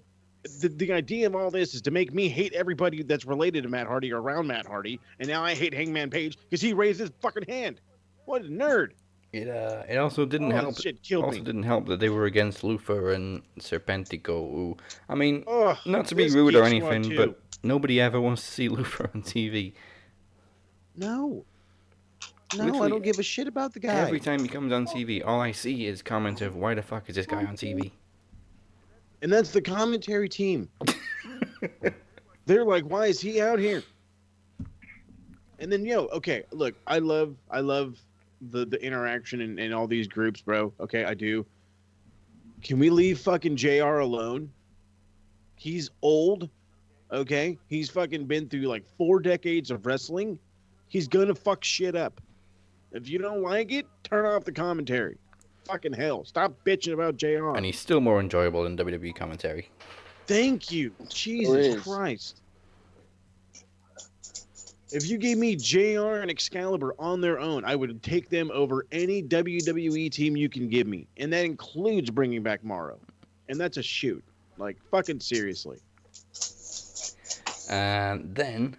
the idea of all this is to make me hate everybody that's related to Matt Hardy or around Matt Hardy, and now I hate Hangman Page because he raised his fucking hand. What a nerd. It also didn't help. Didn't help that they were against Lufa and Serpentico. Who, I mean, not to be rude or anything, but nobody ever wants to see Lufa on TV. No, Literally, I don't give a shit about the guy. Every time he comes on TV, all I see is comments of why the fuck is this guy on TV? And that's the commentary team. They're like, why is he out here? And then, okay, look, I love the interaction and all these groups, bro. Okay, I do. Can we leave fucking JR alone? He's old, okay? He's fucking been through 4 decades of wrestling. He's gonna fuck shit up. If you don't like it, turn off the commentary. Fucking hell. Stop bitching about JR. And he's still more enjoyable than WWE commentary. Thank you. Jesus Christ. If you gave me JR and Excalibur on their own, I would take them over any WWE team you can give me. And that includes bringing back Morrow. And that's a shoot. Fucking seriously. And then...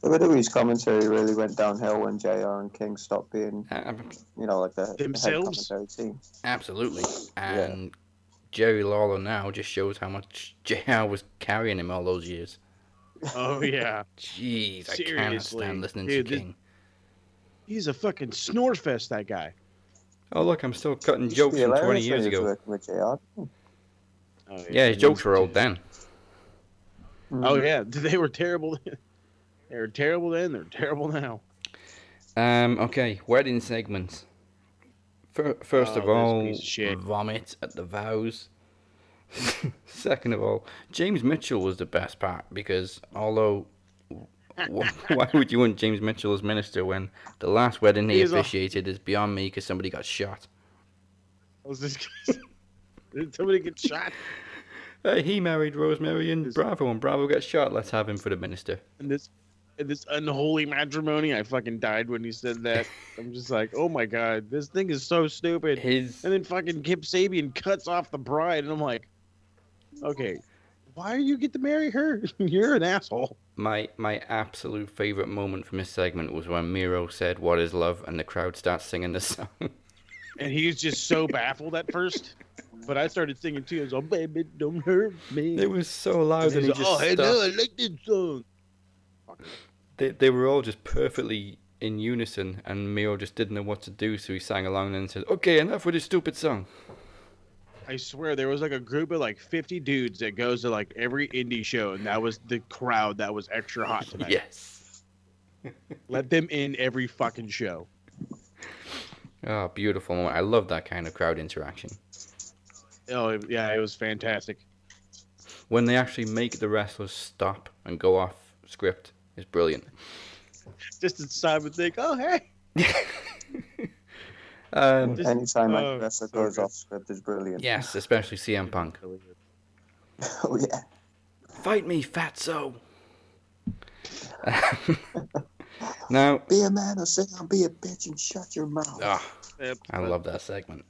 WWE's commentary really went downhill when JR and King stopped being, the head commentary team. Absolutely. And Jerry Lawler now just shows how much JR was carrying him all those years. Oh, yeah. Jeez, seriously. I cannot stand listening to King. He's a fucking snorefest, that guy. Oh, look, I'm still cutting jokes from 20 years ago. With JR. His jokes were old then. Oh, yeah. They were terrible. They were terrible then. They're terrible now. Okay, wedding segments. First of all, vomit at the vows. Second of all, James Mitchell was the best part because although why would you want James Mitchell as minister when the last wedding he officiated is beyond me because somebody got shot? Did somebody get shot? He married Rosemary and Bravo got shot. Let's have him for the minister. And this unholy matrimony, I fucking died when he said that. I'm just like, oh my god, this thing is so stupid. And then fucking Kip Sabian cuts off the bride, and I'm like, okay, why do you get to marry her? You're an asshole. My absolute favorite moment from this segment was when Miro said, "What is love?" and the crowd starts singing the song. And he was just so baffled at first. But I started singing too. I was like, oh, baby, don't hurt me. It was so loud and he just stopped. Hey, no, I like this song. They were all just perfectly in unison, and Miro just didn't know what to do, so he sang along and said, okay, enough with this stupid song. I swear, there was a group of 50 dudes that goes to every indie show, and that was the crowd that was extra hot tonight. Yes. Let them in every fucking show. Oh, beautiful moment. I love that kind of crowd interaction. Oh, yeah, it was fantastic. When they actually make the wrestlers stop and go off script. It's brilliant. Just to stop and think, oh, hey. Anytime a wrestler goes off script is brilliant. Yes, especially CM Punk. Oh, yeah. Fight me, fatso. Now, be a man or sit down, be a bitch and shut your mouth. I love that segment.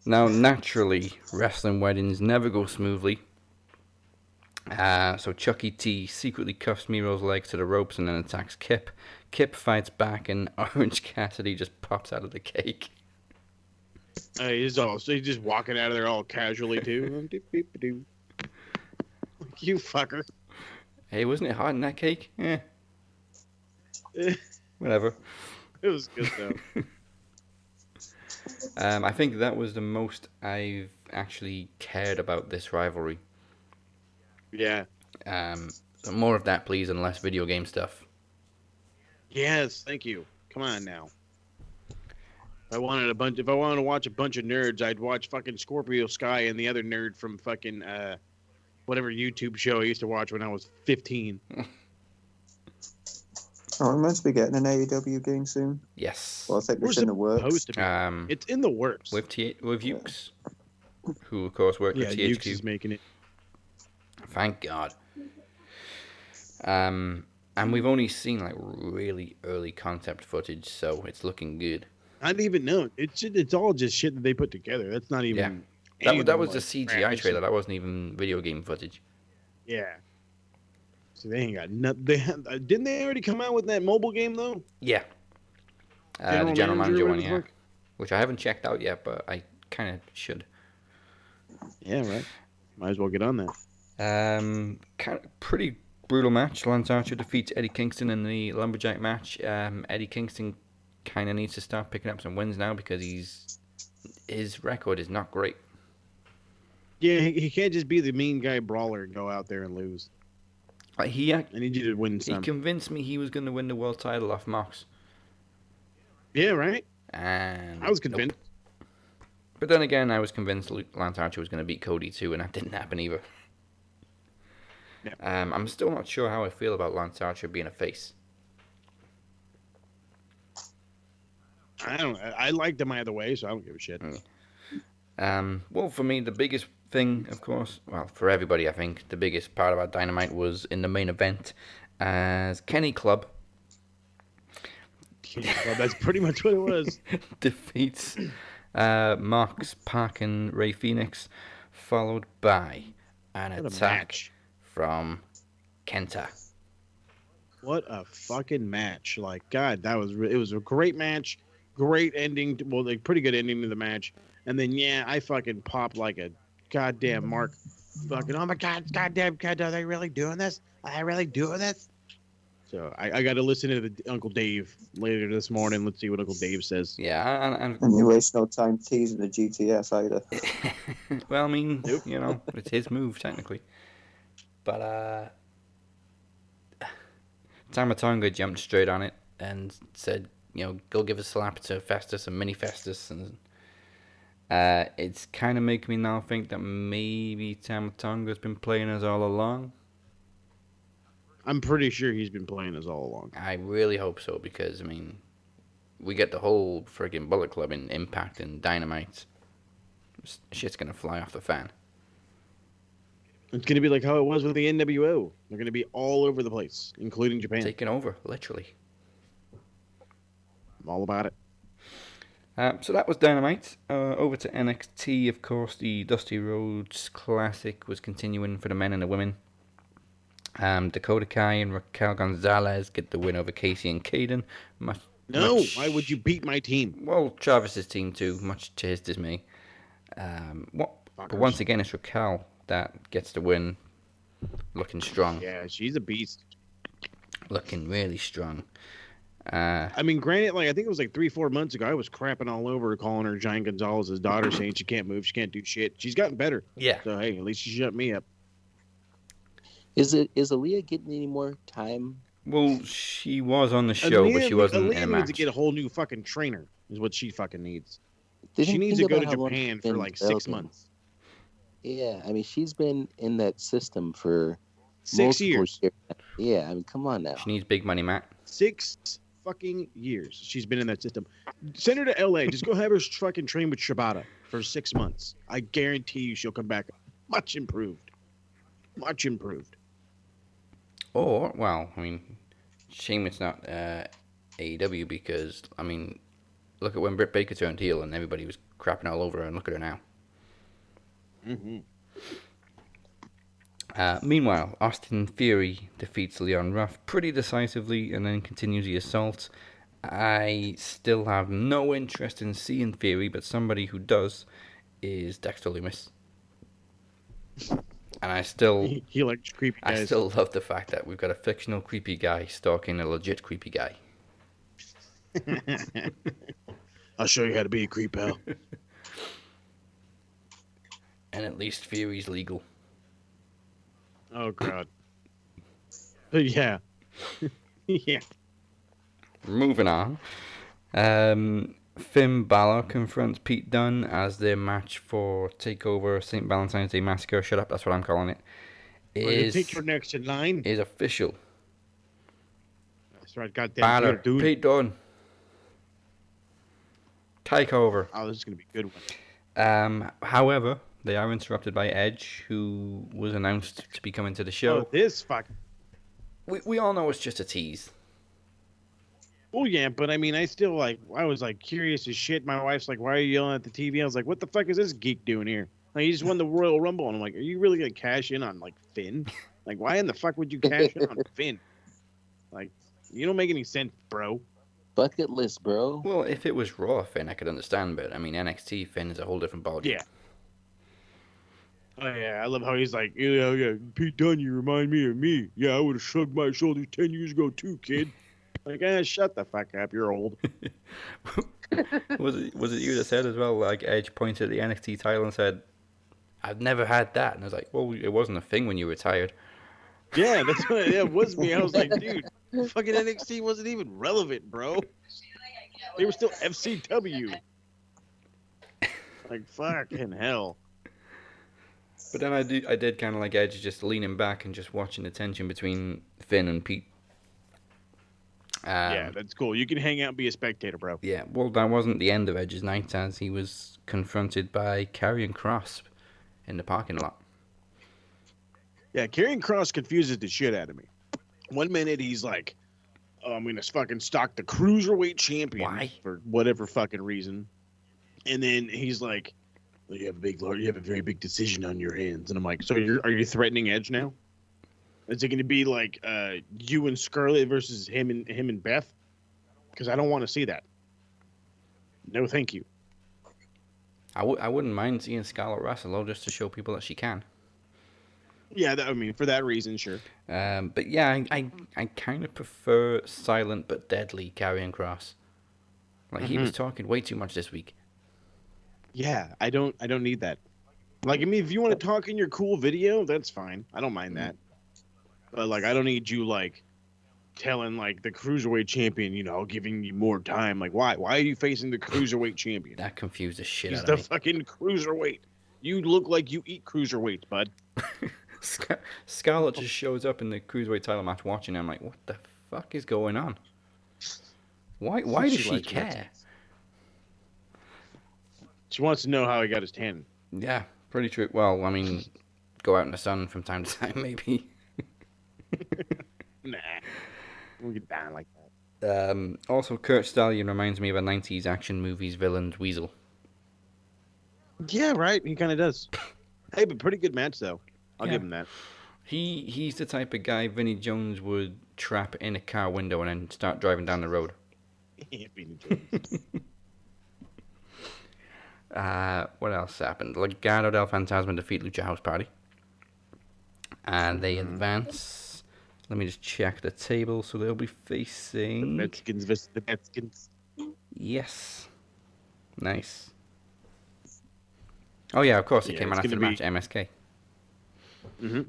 Now, naturally, wrestling weddings never go smoothly. So Chucky T secretly cuffs Miro's legs to the ropes and then attacks Kip. Kip fights back and Orange Cassidy just pops out of the cake. He's just walking out of there all casually too. You fucker. Hey, wasn't it hot in that cake? Whatever. It was good though. I think that was the most I've actually cared about this rivalry. Yeah. So more of that, please, and less video game stuff. Yes, thank you. Come on now. If I wanted to watch a bunch of nerds, I'd watch fucking Scorpio Sky and the other nerd from fucking whatever YouTube show I used to watch when I was 15. Oh, we're meant to be getting an AEW game soon. Yes. Well, I think We're it's in the works. supposed to be. It's in the works. With Ukes, who of course worked Yeah, with Ukes THQ. is making it. Thank God. And we've only seen like really early concept footage, so it's looking good. I didn't even know. It's all just shit that they put together. That's not even. That was the like, CGI trailer. That wasn't even video game footage. Yeah. So they ain't got nothing. Didn't they already come out with that mobile game though? Yeah. The General Manager one, yeah. Which I haven't checked out yet, but I kind of should. Yeah, right. Might as well get on that. Kind of pretty brutal match. Lance Archer defeats Eddie Kingston in the Lumberjack match. Eddie Kingston kind of needs to start picking up some wins now because his record is not great. Yeah, he can't just be the mean guy brawler and go out there and lose. I need you to win some. He convinced me he was going to win the world title off Mox. Yeah, right? And I was convinced. Nope. But then again, I was convinced Lance Archer was going to beat Cody too, and that didn't happen either. Yeah. I'm still not sure how I feel about Lance Archer being a face. I liked him either way, so I don't give a shit. Well, for me, the biggest thing, of course, well, for everybody, I think, the biggest part about Dynamite was in the main event as Kenny Club. Well, that's pretty much what it was. Defeats Mox, Pac, and Ray Phoenix, followed by an attack from Kenta. What a fucking match! Like, God, it was a great match, great ending. Well, like pretty good ending to the match. And then I fucking popped like a goddamn mark. Fucking oh my God, goddamn Kenta, are they really doing this? Are they really doing this? So I got to listen to the Uncle Dave later this morning. Let's see what Uncle Dave says. Yeah, and you waste no time teasing the GTS either. Well, I mean, you know, it's his move technically. But Tama Tonga jumped straight on it and said, you know, go give a slap to Festus and Mini Festus, and it's kind of making me now think that maybe Tama Tonga's been playing us all along. I'm pretty sure he's been playing us all along. I really hope so, because, I mean, we get the whole friggin' Bullet Club in Impact and Dynamite. Shit's gonna fly off the fan. It's gonna be like how it was with the NWO. They're gonna be all over the place, including Japan. Taking over, literally. I'm all about it. So that was Dynamite. Over to NXT, of course, the Dusty Rhodes Classic was continuing for the men and the women. Dakota Kai and Raquel Gonzalez get the win over Casey and Caden. Why would you beat my team? Well, Travis's team too, much to his dismay. But once again, it's Raquel that gets the win, looking strong. Yeah, she's a beast. Looking really strong. I mean, granted, like I think it was like 3-4 months ago, I was crapping all over her, calling her Giant Gonzalez's daughter, saying she can't move, she can't do shit. She's gotten better. Yeah. So hey, at least she shut me up. Is Aaliyah getting any more time? Well, she was on the show, but she wasn't in a match. Needs to get a whole new fucking trainer. Is what she fucking needs. Didn't she needs to think go to about how long Japan she's for been like 6 months. Yeah, I mean, she's been in that system for 6 years. Yeah, I mean, come on now. She needs big money, Matt. 6 fucking years she's been in that system. Send her to LA. Just go have her fucking train with Shibata for 6 months. I guarantee you she'll come back much improved. Much improved. Or, well, I mean, shame it's not AEW, because, I mean, look at when Britt Baker turned heel and everybody was crapping all over her, and look at her now. Mm-hmm. Meanwhile, Austin Theory defeats Leon Ruff pretty decisively and then continues the assault. I still have no interest in seeing Theory, but somebody who does is Dexter Lumis. And I still... He likes creepy guys. I still love the fact that we've got a fictional creepy guy stalking a legit creepy guy. I'll show you how to be a creep, pal. And at least Fury's legal. Oh God. Yeah. Yeah. Moving on. Finn Balor confronts Pete Dunne as their match for Takeover St. Valentine's Day Massacre. Shut up, that's what I'm calling it. Take your next in line. Is official. That's right, goddamn Balor, dude. Pete Dunne. Takeover. Oh, this is gonna be a good one. However, they are interrupted by Edge, who was announced to be coming to the show. Oh, this fuck. We all know it's just a tease. Oh yeah, but I mean, I was like curious as shit. My wife's like, "Why are you yelling at the TV?" I was like, "What the fuck is this geek doing here?" Like, he just won the Royal Rumble, and I'm like, "Are you really gonna cash in on like Finn? Like, why in the fuck would you cash in on Finn? Like, you don't make any sense, bro." Bucket list, bro. Well, if it was Raw Finn, I could understand, but I mean, NXT Finn is a whole different ballgame. Yeah. Oh yeah, I love how he's like, yeah, Pete Dunne, you remind me of me. Yeah, I would have shrugged my shoulders 10 years ago too, kid. Like, shut the fuck up, you're old. was it you that said as well? Like Edge pointed at the NXT title and said, "I've never had that," and I was like, "Well, it wasn't a thing when you retired." Yeah, that's what it was me. I was like, dude, fucking NXT wasn't even relevant, bro. They were still FCW. Like, fucking hell. But then I did kind of like Edge just leaning back and just watching the tension between Finn and Pete. Yeah, that's cool. You can hang out and be a spectator, bro. Yeah, well, that wasn't the end of Edge's night, as he was confronted by Karrion Kross in the parking lot. Yeah, Karrion Kross confuses the shit out of me. 1 minute he's like, "Oh, I'm gonna fucking stock the cruiserweight champion." Why? For whatever fucking reason. And then he's like, "Well, you have a very big decision on your hands." And I'm like, "So are you threatening Edge now? Is it going to be like you and Scarlett versus him and Beth? Because I don't want to see that. No, thank you." I wouldn't mind seeing Scarlett wrestle, though, just to show people that she can. Yeah, I mean, for that reason, sure. But yeah, I kind of prefer silent but deadly Karrion Kross. Like, he was talking way too much this week. Yeah, I don't need that. Like, I mean, if you want to talk in your cool video, that's fine. I don't mind that. But like, I don't need you like telling like the cruiserweight champion, giving you more time. Like, why? Why are you facing the cruiserweight champion? That confused the shit He's out the of me. fucking cruiserweight. You look like you eat cruiserweights, bud. Scarlett just shows up in the cruiserweight title match watching. I'm like, what the fuck is going on? Why does she care? She wants to know how he got his tan. Yeah, pretty true. Well, I mean, go out in the sun from time to time, maybe. Nah, we'll get down like that. Also, Kurt Stallion reminds me of a 90s action movie's villain's Weasel. Yeah, right. He kind of does. Hey, but pretty good match though. I'll give him that. He's the type of guy Vinnie Jones would trap in a car window and then start driving down the road. Vinnie Jones. What else happened? Legado del Fantasma defeat Lucha House Party. And they advance. Let me just check the table. So they'll be facing... The Mexicans versus the Mexicans. Yes. Nice. Oh, yeah, of course. It came out after the match. MSK. Mm-hmm.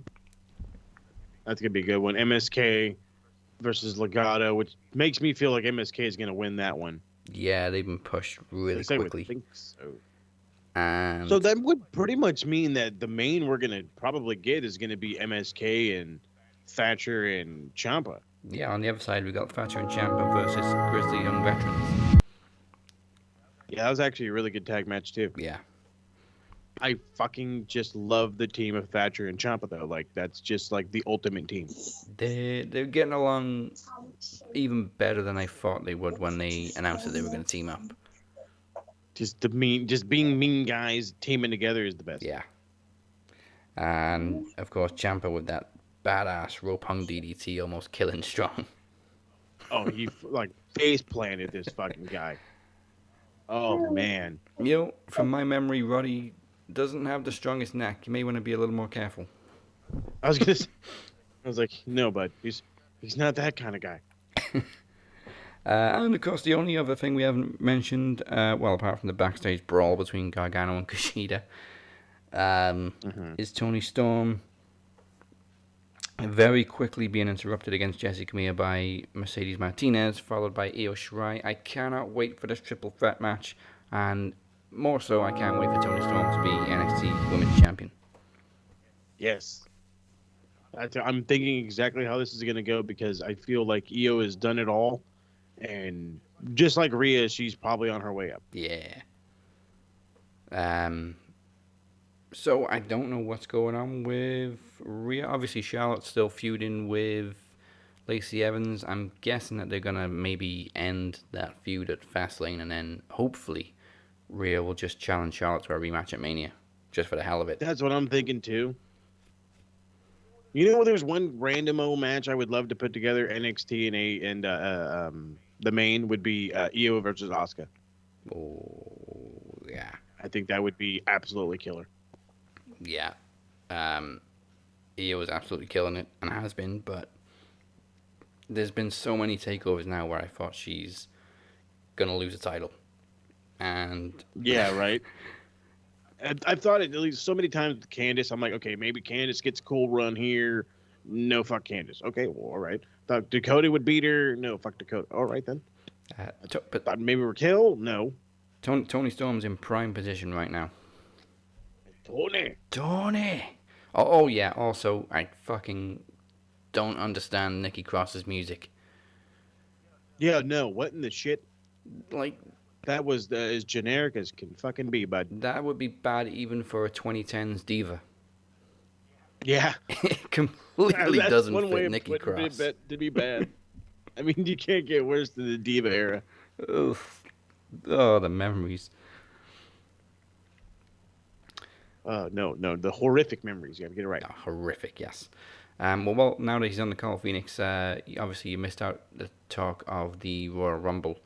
That's going to be a good one. MSK versus Legado, which makes me feel like MSK is going to win that one. Yeah, they've been pushed really quickly. I think so. And So that would pretty much mean that the main we're going to probably get is going to be MSK and Thatcher and Ciampa. yeah, on the other side, we got Thatcher and Ciampa versus Grizzly Young Veterans. Yeah, that was actually a really good tag match, too. Yeah. I fucking just love the team of Thatcher and Ciampa, though. Like, that's just, like, the ultimate team. They're getting along even better than I thought they would when they announced that they were going to team up. Just being mean guys teaming together is the best. Yeah. And, of course, Ciampa with that badass rope hung DDT almost killing Strong. Oh, he, like, face planted this fucking guy. Oh, man. You know, from my memory, Roddy doesn't have the strongest neck. You may want to be a little more careful. I was like, no, bud. He's not that kind of guy. And of course, the only other thing we haven't mentioned, well, apart from the backstage brawl between Gargano and Kushida, is Tony Storm very quickly being interrupted against Jessica Mia by Mercedes Martinez, followed by Io Shirai. I cannot wait for this triple threat match, and more so, I can't wait for Tony Storm to be NXT Women's Champion. Yes. I'm thinking exactly how this is going to go because I feel like Io has done it all. And just like Rhea, she's probably on her way up. Yeah. So I don't know what's going on with Rhea. Obviously, Charlotte's still feuding with Lacey Evans. I'm guessing that they're going to maybe end that feud at Fastlane, and then hopefully Rhea will just challenge Charlotte to a rematch at Mania, just for the hell of it. That's what I'm thinking too. You know, there's one random match I would love to put together. NXT and the main would be Io versus Asuka. Oh, yeah. I think that would be absolutely killer. Yeah. Io is absolutely killing it, and has been, but there's been so many takeovers now where I thought she's going to lose a title. And yeah, right. I've thought it at least so many times with Candice. I'm like, okay, maybe Candice gets a cool run here. No, fuck Candice. Okay, well, all right. Thought Dakota would beat her. No, fuck Dakota. All right, then. But thought maybe Raquel. No. Tony Storm's in prime position right now. Tony. Oh, yeah. Also, I fucking don't understand Nikki Cross's music. Yeah, no. What in the shit? Like, that was as generic as can fucking be, bud. That would be bad even for a 2010s diva. Yeah. It completely doesn't fit Nikki Cross. To be bad. I mean, you can't get worse than the diva era. Oof. Oh, the memories. No, the horrific memories. You have to get it right. Oh, horrific, yes. Well, now that he's on the call, Phoenix, obviously you missed out the talk of the Royal Rumble.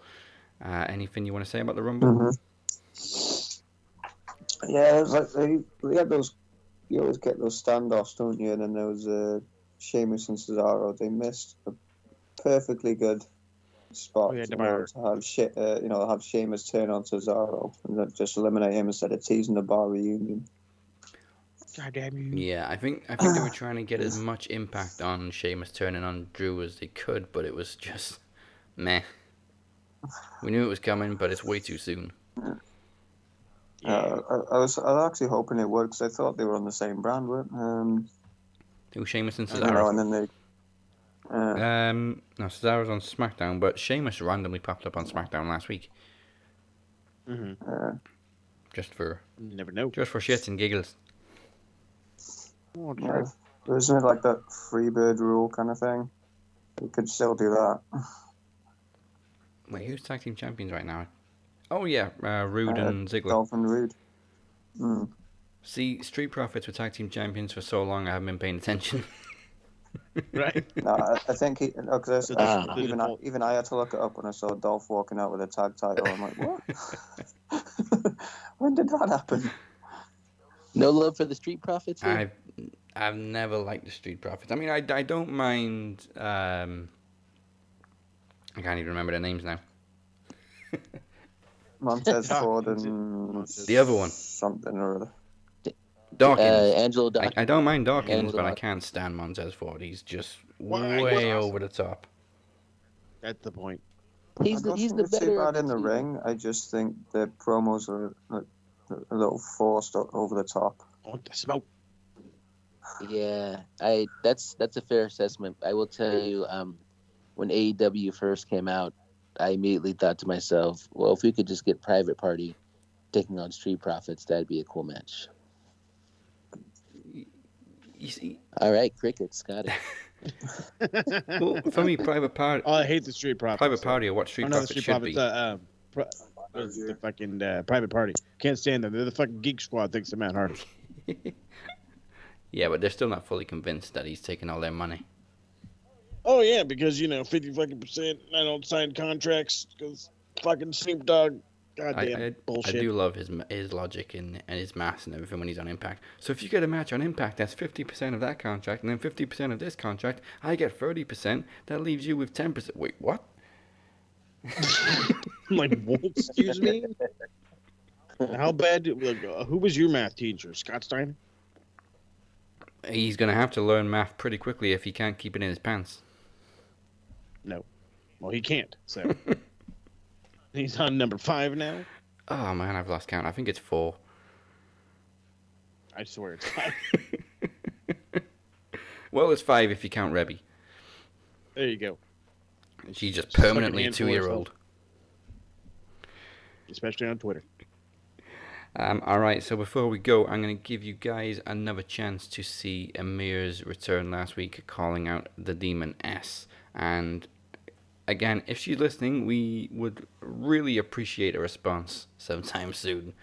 Anything you want to say about the Rumble? Mm-hmm. Yeah, it was like they had those. You always get those standoffs, don't you? And then there was Sheamus and Cesaro. They missed a perfectly good spot to have Sheamus turn on Cesaro and then just eliminate him instead of teasing the bar reunion. God damn you. Yeah, I think they were trying to get as much impact on Sheamus turning on Drew as they could, but it was just meh. We knew it was coming, but it's way too soon. I was actually hoping it would because I thought they were on the same brand, weren't Who, Sheamus and Cesaro? And then they. No, Cesaro's on SmackDown, but Sheamus randomly popped up on SmackDown last week. Mm-hmm. Just for you never know. Just for shits and giggles. Yeah, isn't it like that Freebird rule kind of thing? You could still do that. Wait, who's tag team champions right now? Oh yeah, Rude and Ziggler. Dolph and Rude. See, Street Profits were tag team champions for so long I haven't been paying attention. Right? No, I think because even I had to look it up when I saw Dolph walking out with a tag title. I'm like, what? When did that happen? No love for the Street Profits here? I've never liked the Street Profits. I mean, I don't mind. I can't even remember their names now. Montez Ford and the other one. Something or other. Dawkins. Angelo Dawkins. I don't mind Dawkins, but I can't stand Montez Ford. He's just way over the top. That's the point. He's the better. Too bad in the ring. I just think the promos are a little forced over the top. On the smoke. Yeah, that's a fair assessment. I will tell you, when AEW first came out, I immediately thought to myself, well, if we could just get Private Party taking on Street Profits, that'd be a cool match. You see? All right, crickets, got it. Well, for me, Private Party. Oh, I hate the Street Profits. Private Party are what Street Profits should be. The fucking Private Party. Can't stand them. They're the fucking Geek Squad. Thanks to Matt Hardy. Yeah, but they're still not fully convinced that he's taking all their money. Oh yeah, because 50% I don't sign contracts because fucking Snoop Dogg. Goddamn bullshit. I do love his logic and his maths and everything when he's on Impact. So if you get a match on Impact, that's 50% of that contract, and then 50% of this contract. I get 30%. That leaves you with 10%. Wait, what? I'm like, what? Excuse me? How bad? Who was your math teacher? Scott Steiner? He's going to have to learn math pretty quickly if he can't keep it in his pants. No. Well, he can't. So he's on number 5 now. Oh man, I've lost count. I think it's 4. I swear it's 5. Well, it's 5 if you count Rebby. There you go. She's just permanently a Second handful 2-year-old. Especially on Twitter. Alright, so before we go, I'm going to give you guys another chance to see Emir's return last week, calling out the Demon S. And again, if she's listening, we would really appreciate a response sometime soon.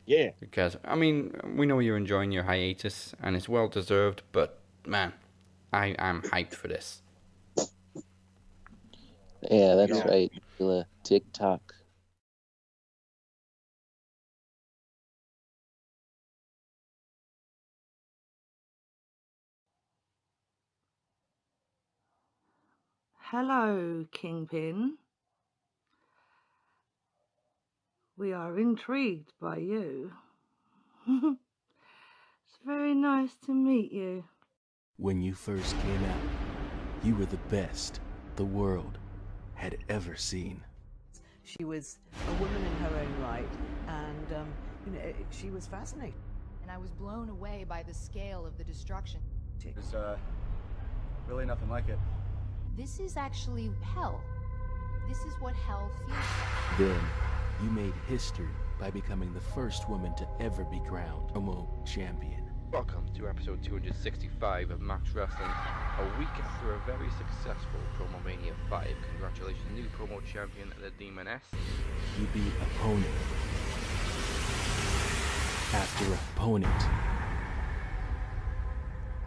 Yeah. Because, I mean, we know you're enjoying your hiatus, and it's well deserved, but man, I am hyped for this. Yeah, that's right. TikTok. Hello, Kingpin. We are intrigued by you. It's very nice to meet you. When you first came out, you were the best the world had ever seen. She was a woman in her own right, and she was fascinating. And I was blown away by the scale of the destruction. There's really nothing like it. This is actually hell. This is what hell feels like. Then, you made history by becoming the first woman to ever be crowned promo champion. Welcome to episode 265 of Max Wrestling, a week after a very successful WrestleMania 5. Congratulations, new promo champion, the Demon S. You beat opponent after opponent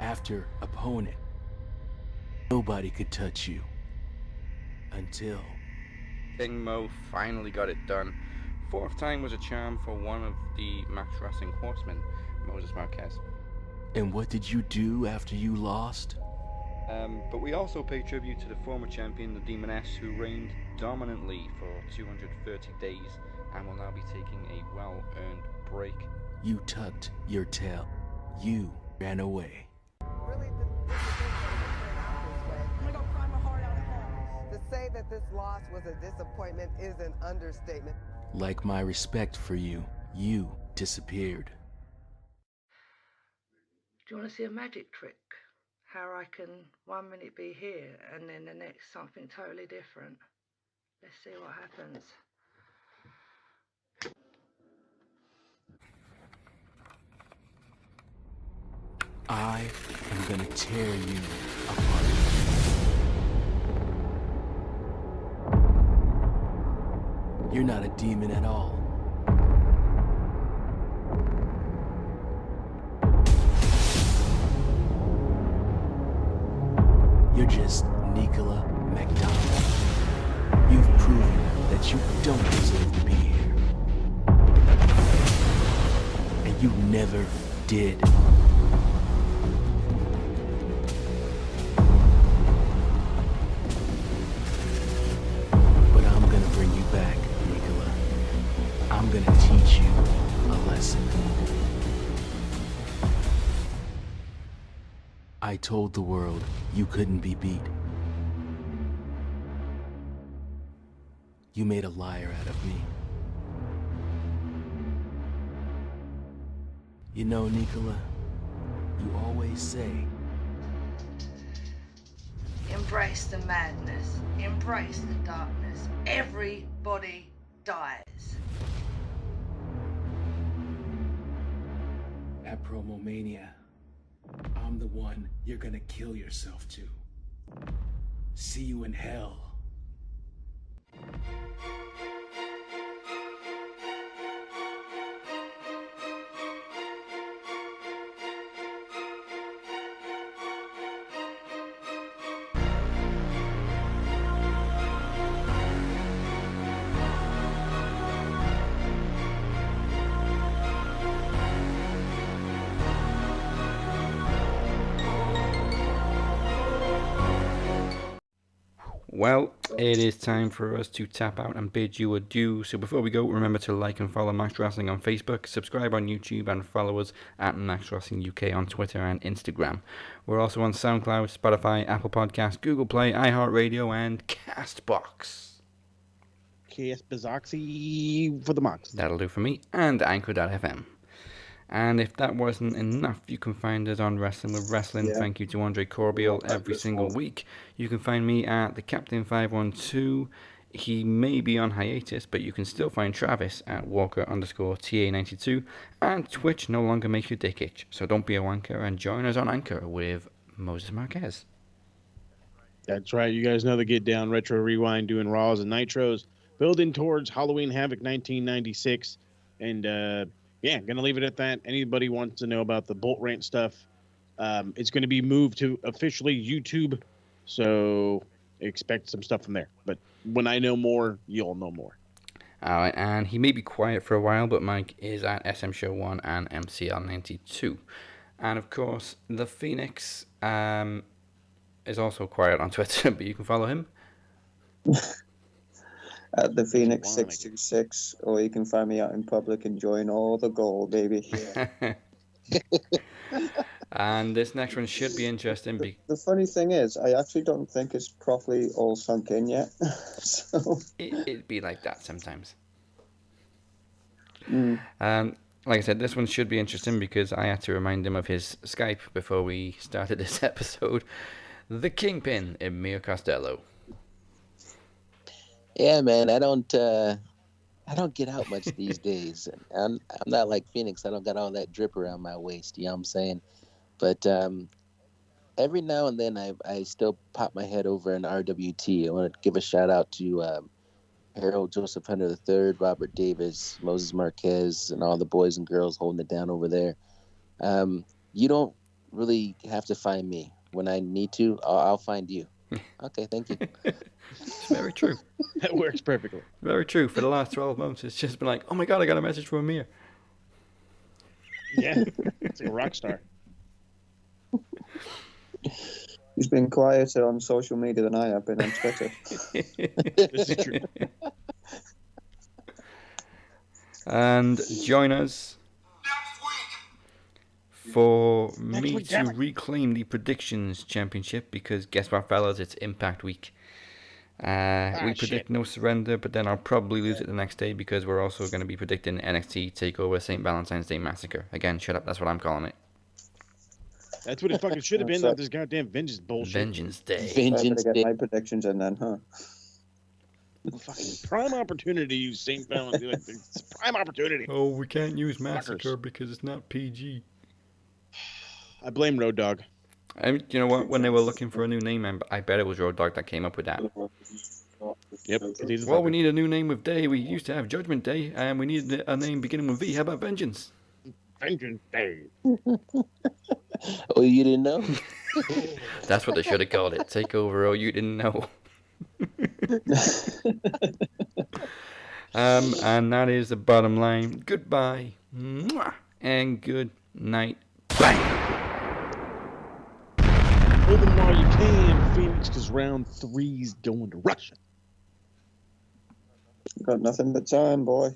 after opponent. Nobody could touch you until King Mo finally got it done. 4th time was a charm for one of the Max Wrestling horsemen, Moses Marquez. And what did you do after you lost? But we also pay tribute to the former champion, the Demon S, who reigned dominantly for 230 days and will now be taking a well-earned break. You tucked your tail. You ran away. Really, to say that this loss was a disappointment is an understatement. Like my respect for you, you disappeared. Do you want to see a magic trick? How I can 1 minute be here and then the next something totally different. Let's see what happens. I am gonna tear you apart. You're not a demon at all. You're just Nicola McDonald. You've proven that you don't deserve to be here. And you never did. But I'm gonna bring you back, Nicola. I'm gonna teach you a lesson. I told the world you couldn't be beat. You made a liar out of me. You know, Nicola, you always say, Embrace the madness. Embrace the darkness. Everybody dies. at Promomania, I'm the one you're gonna kill yourself to. See you in hell. Well, it is time for us to tap out and bid you adieu. So before we go, remember to like and follow Max Wrestling on Facebook, subscribe on YouTube, and follow us at Max Wrestling UK on Twitter and Instagram. We're also on SoundCloud, Spotify, Apple Podcasts, Google Play, iHeartRadio, and CastBox. KS Bizoxy for the Mox. That'll do for me, and Anchor.fm. And if that wasn't enough, you can find us on Wrestling with Wrestling. Yeah. Thank you to Andre Corbiel every single week. You can find me at the Captain 512. He may be on hiatus, but you can still find Travis at Walker_TA92. And Twitch no longer makes your dick itch. So don't be a wanker and join us on Anchor with Moses Marquez. That's right. You guys know the Get Down Retro Rewind doing Raws and Nitros. Building towards Halloween Havoc 1996. And, yeah, going to leave it at that. Anybody wants to know about the Bolt Rant stuff, it's going to be moved to officially YouTube, so expect some stuff from there. But when I know more, you'll know more. All right, and he may be quiet for a while, but Mike is at SM Show 1 and MCL 92. And, of course, The Phoenix is also quiet on Twitter, but you can follow him. At the Phoenix 626, or you can find me out in public enjoying all the gold, baby. And this next one should be interesting. The funny thing is, I actually don't think it's properly all sunk in yet. So it'd be like that sometimes. Mm. Like I said, this one should be interesting because I had to remind him of his Skype before we started this episode. The Kingpin Emir Costello. Yeah, man, I don't get out much these days. I'm not like Phoenix. I don't got all that drip around my waist. You know what I'm saying? But every now and then I still pop my head over in RWT. I want to give a shout out to Harold Joseph Hunter III, Robert Davis, Moses Marquez, and all the boys and girls holding it down over there. You don't really have to find me. When I need to, I'll find you. Okay, thank you. It's very true. That works perfectly. Very true. For the last 12 months, it's just been like, oh my god, I got a message from Amir. Yeah, it's like a rock star. He's been quieter on social media than I have been on Twitter. This is true. And join us for me to reclaim the Predictions Championship, because guess what, fellas, it's Impact Week. We predict no surrender, but then I'll probably lose it the next day because we're also going to be predicting NXT TakeOver St. Valentine's Day Massacre. Again, shut up, that's what I'm calling it. That's what it fucking should have been, not this goddamn Vengeance bullshit. Vengeance Day. Vengeance Day. Get my predictions in then, huh? Fucking prime opportunity, you St. Valentine. Like, it's prime opportunity. Oh, we can't use Massacre because it's not PG. I blame Road Dogg. You know what? When they were looking for a new name, I bet it was Road Dogg that came up with that. Yep. Well, we need a new name with Day. We used to have Judgment Day, and we needed a name beginning with V. How about Vengeance? Vengeance Day. Oh, you didn't know? That's what they should have called it. Takeover. Oh, you didn't know. And that is the bottom line. Goodbye. Mwah, and good night. Bang. Hold them while you can, Phoenix, because round 3's going to Russia. Got nothing but time, boy.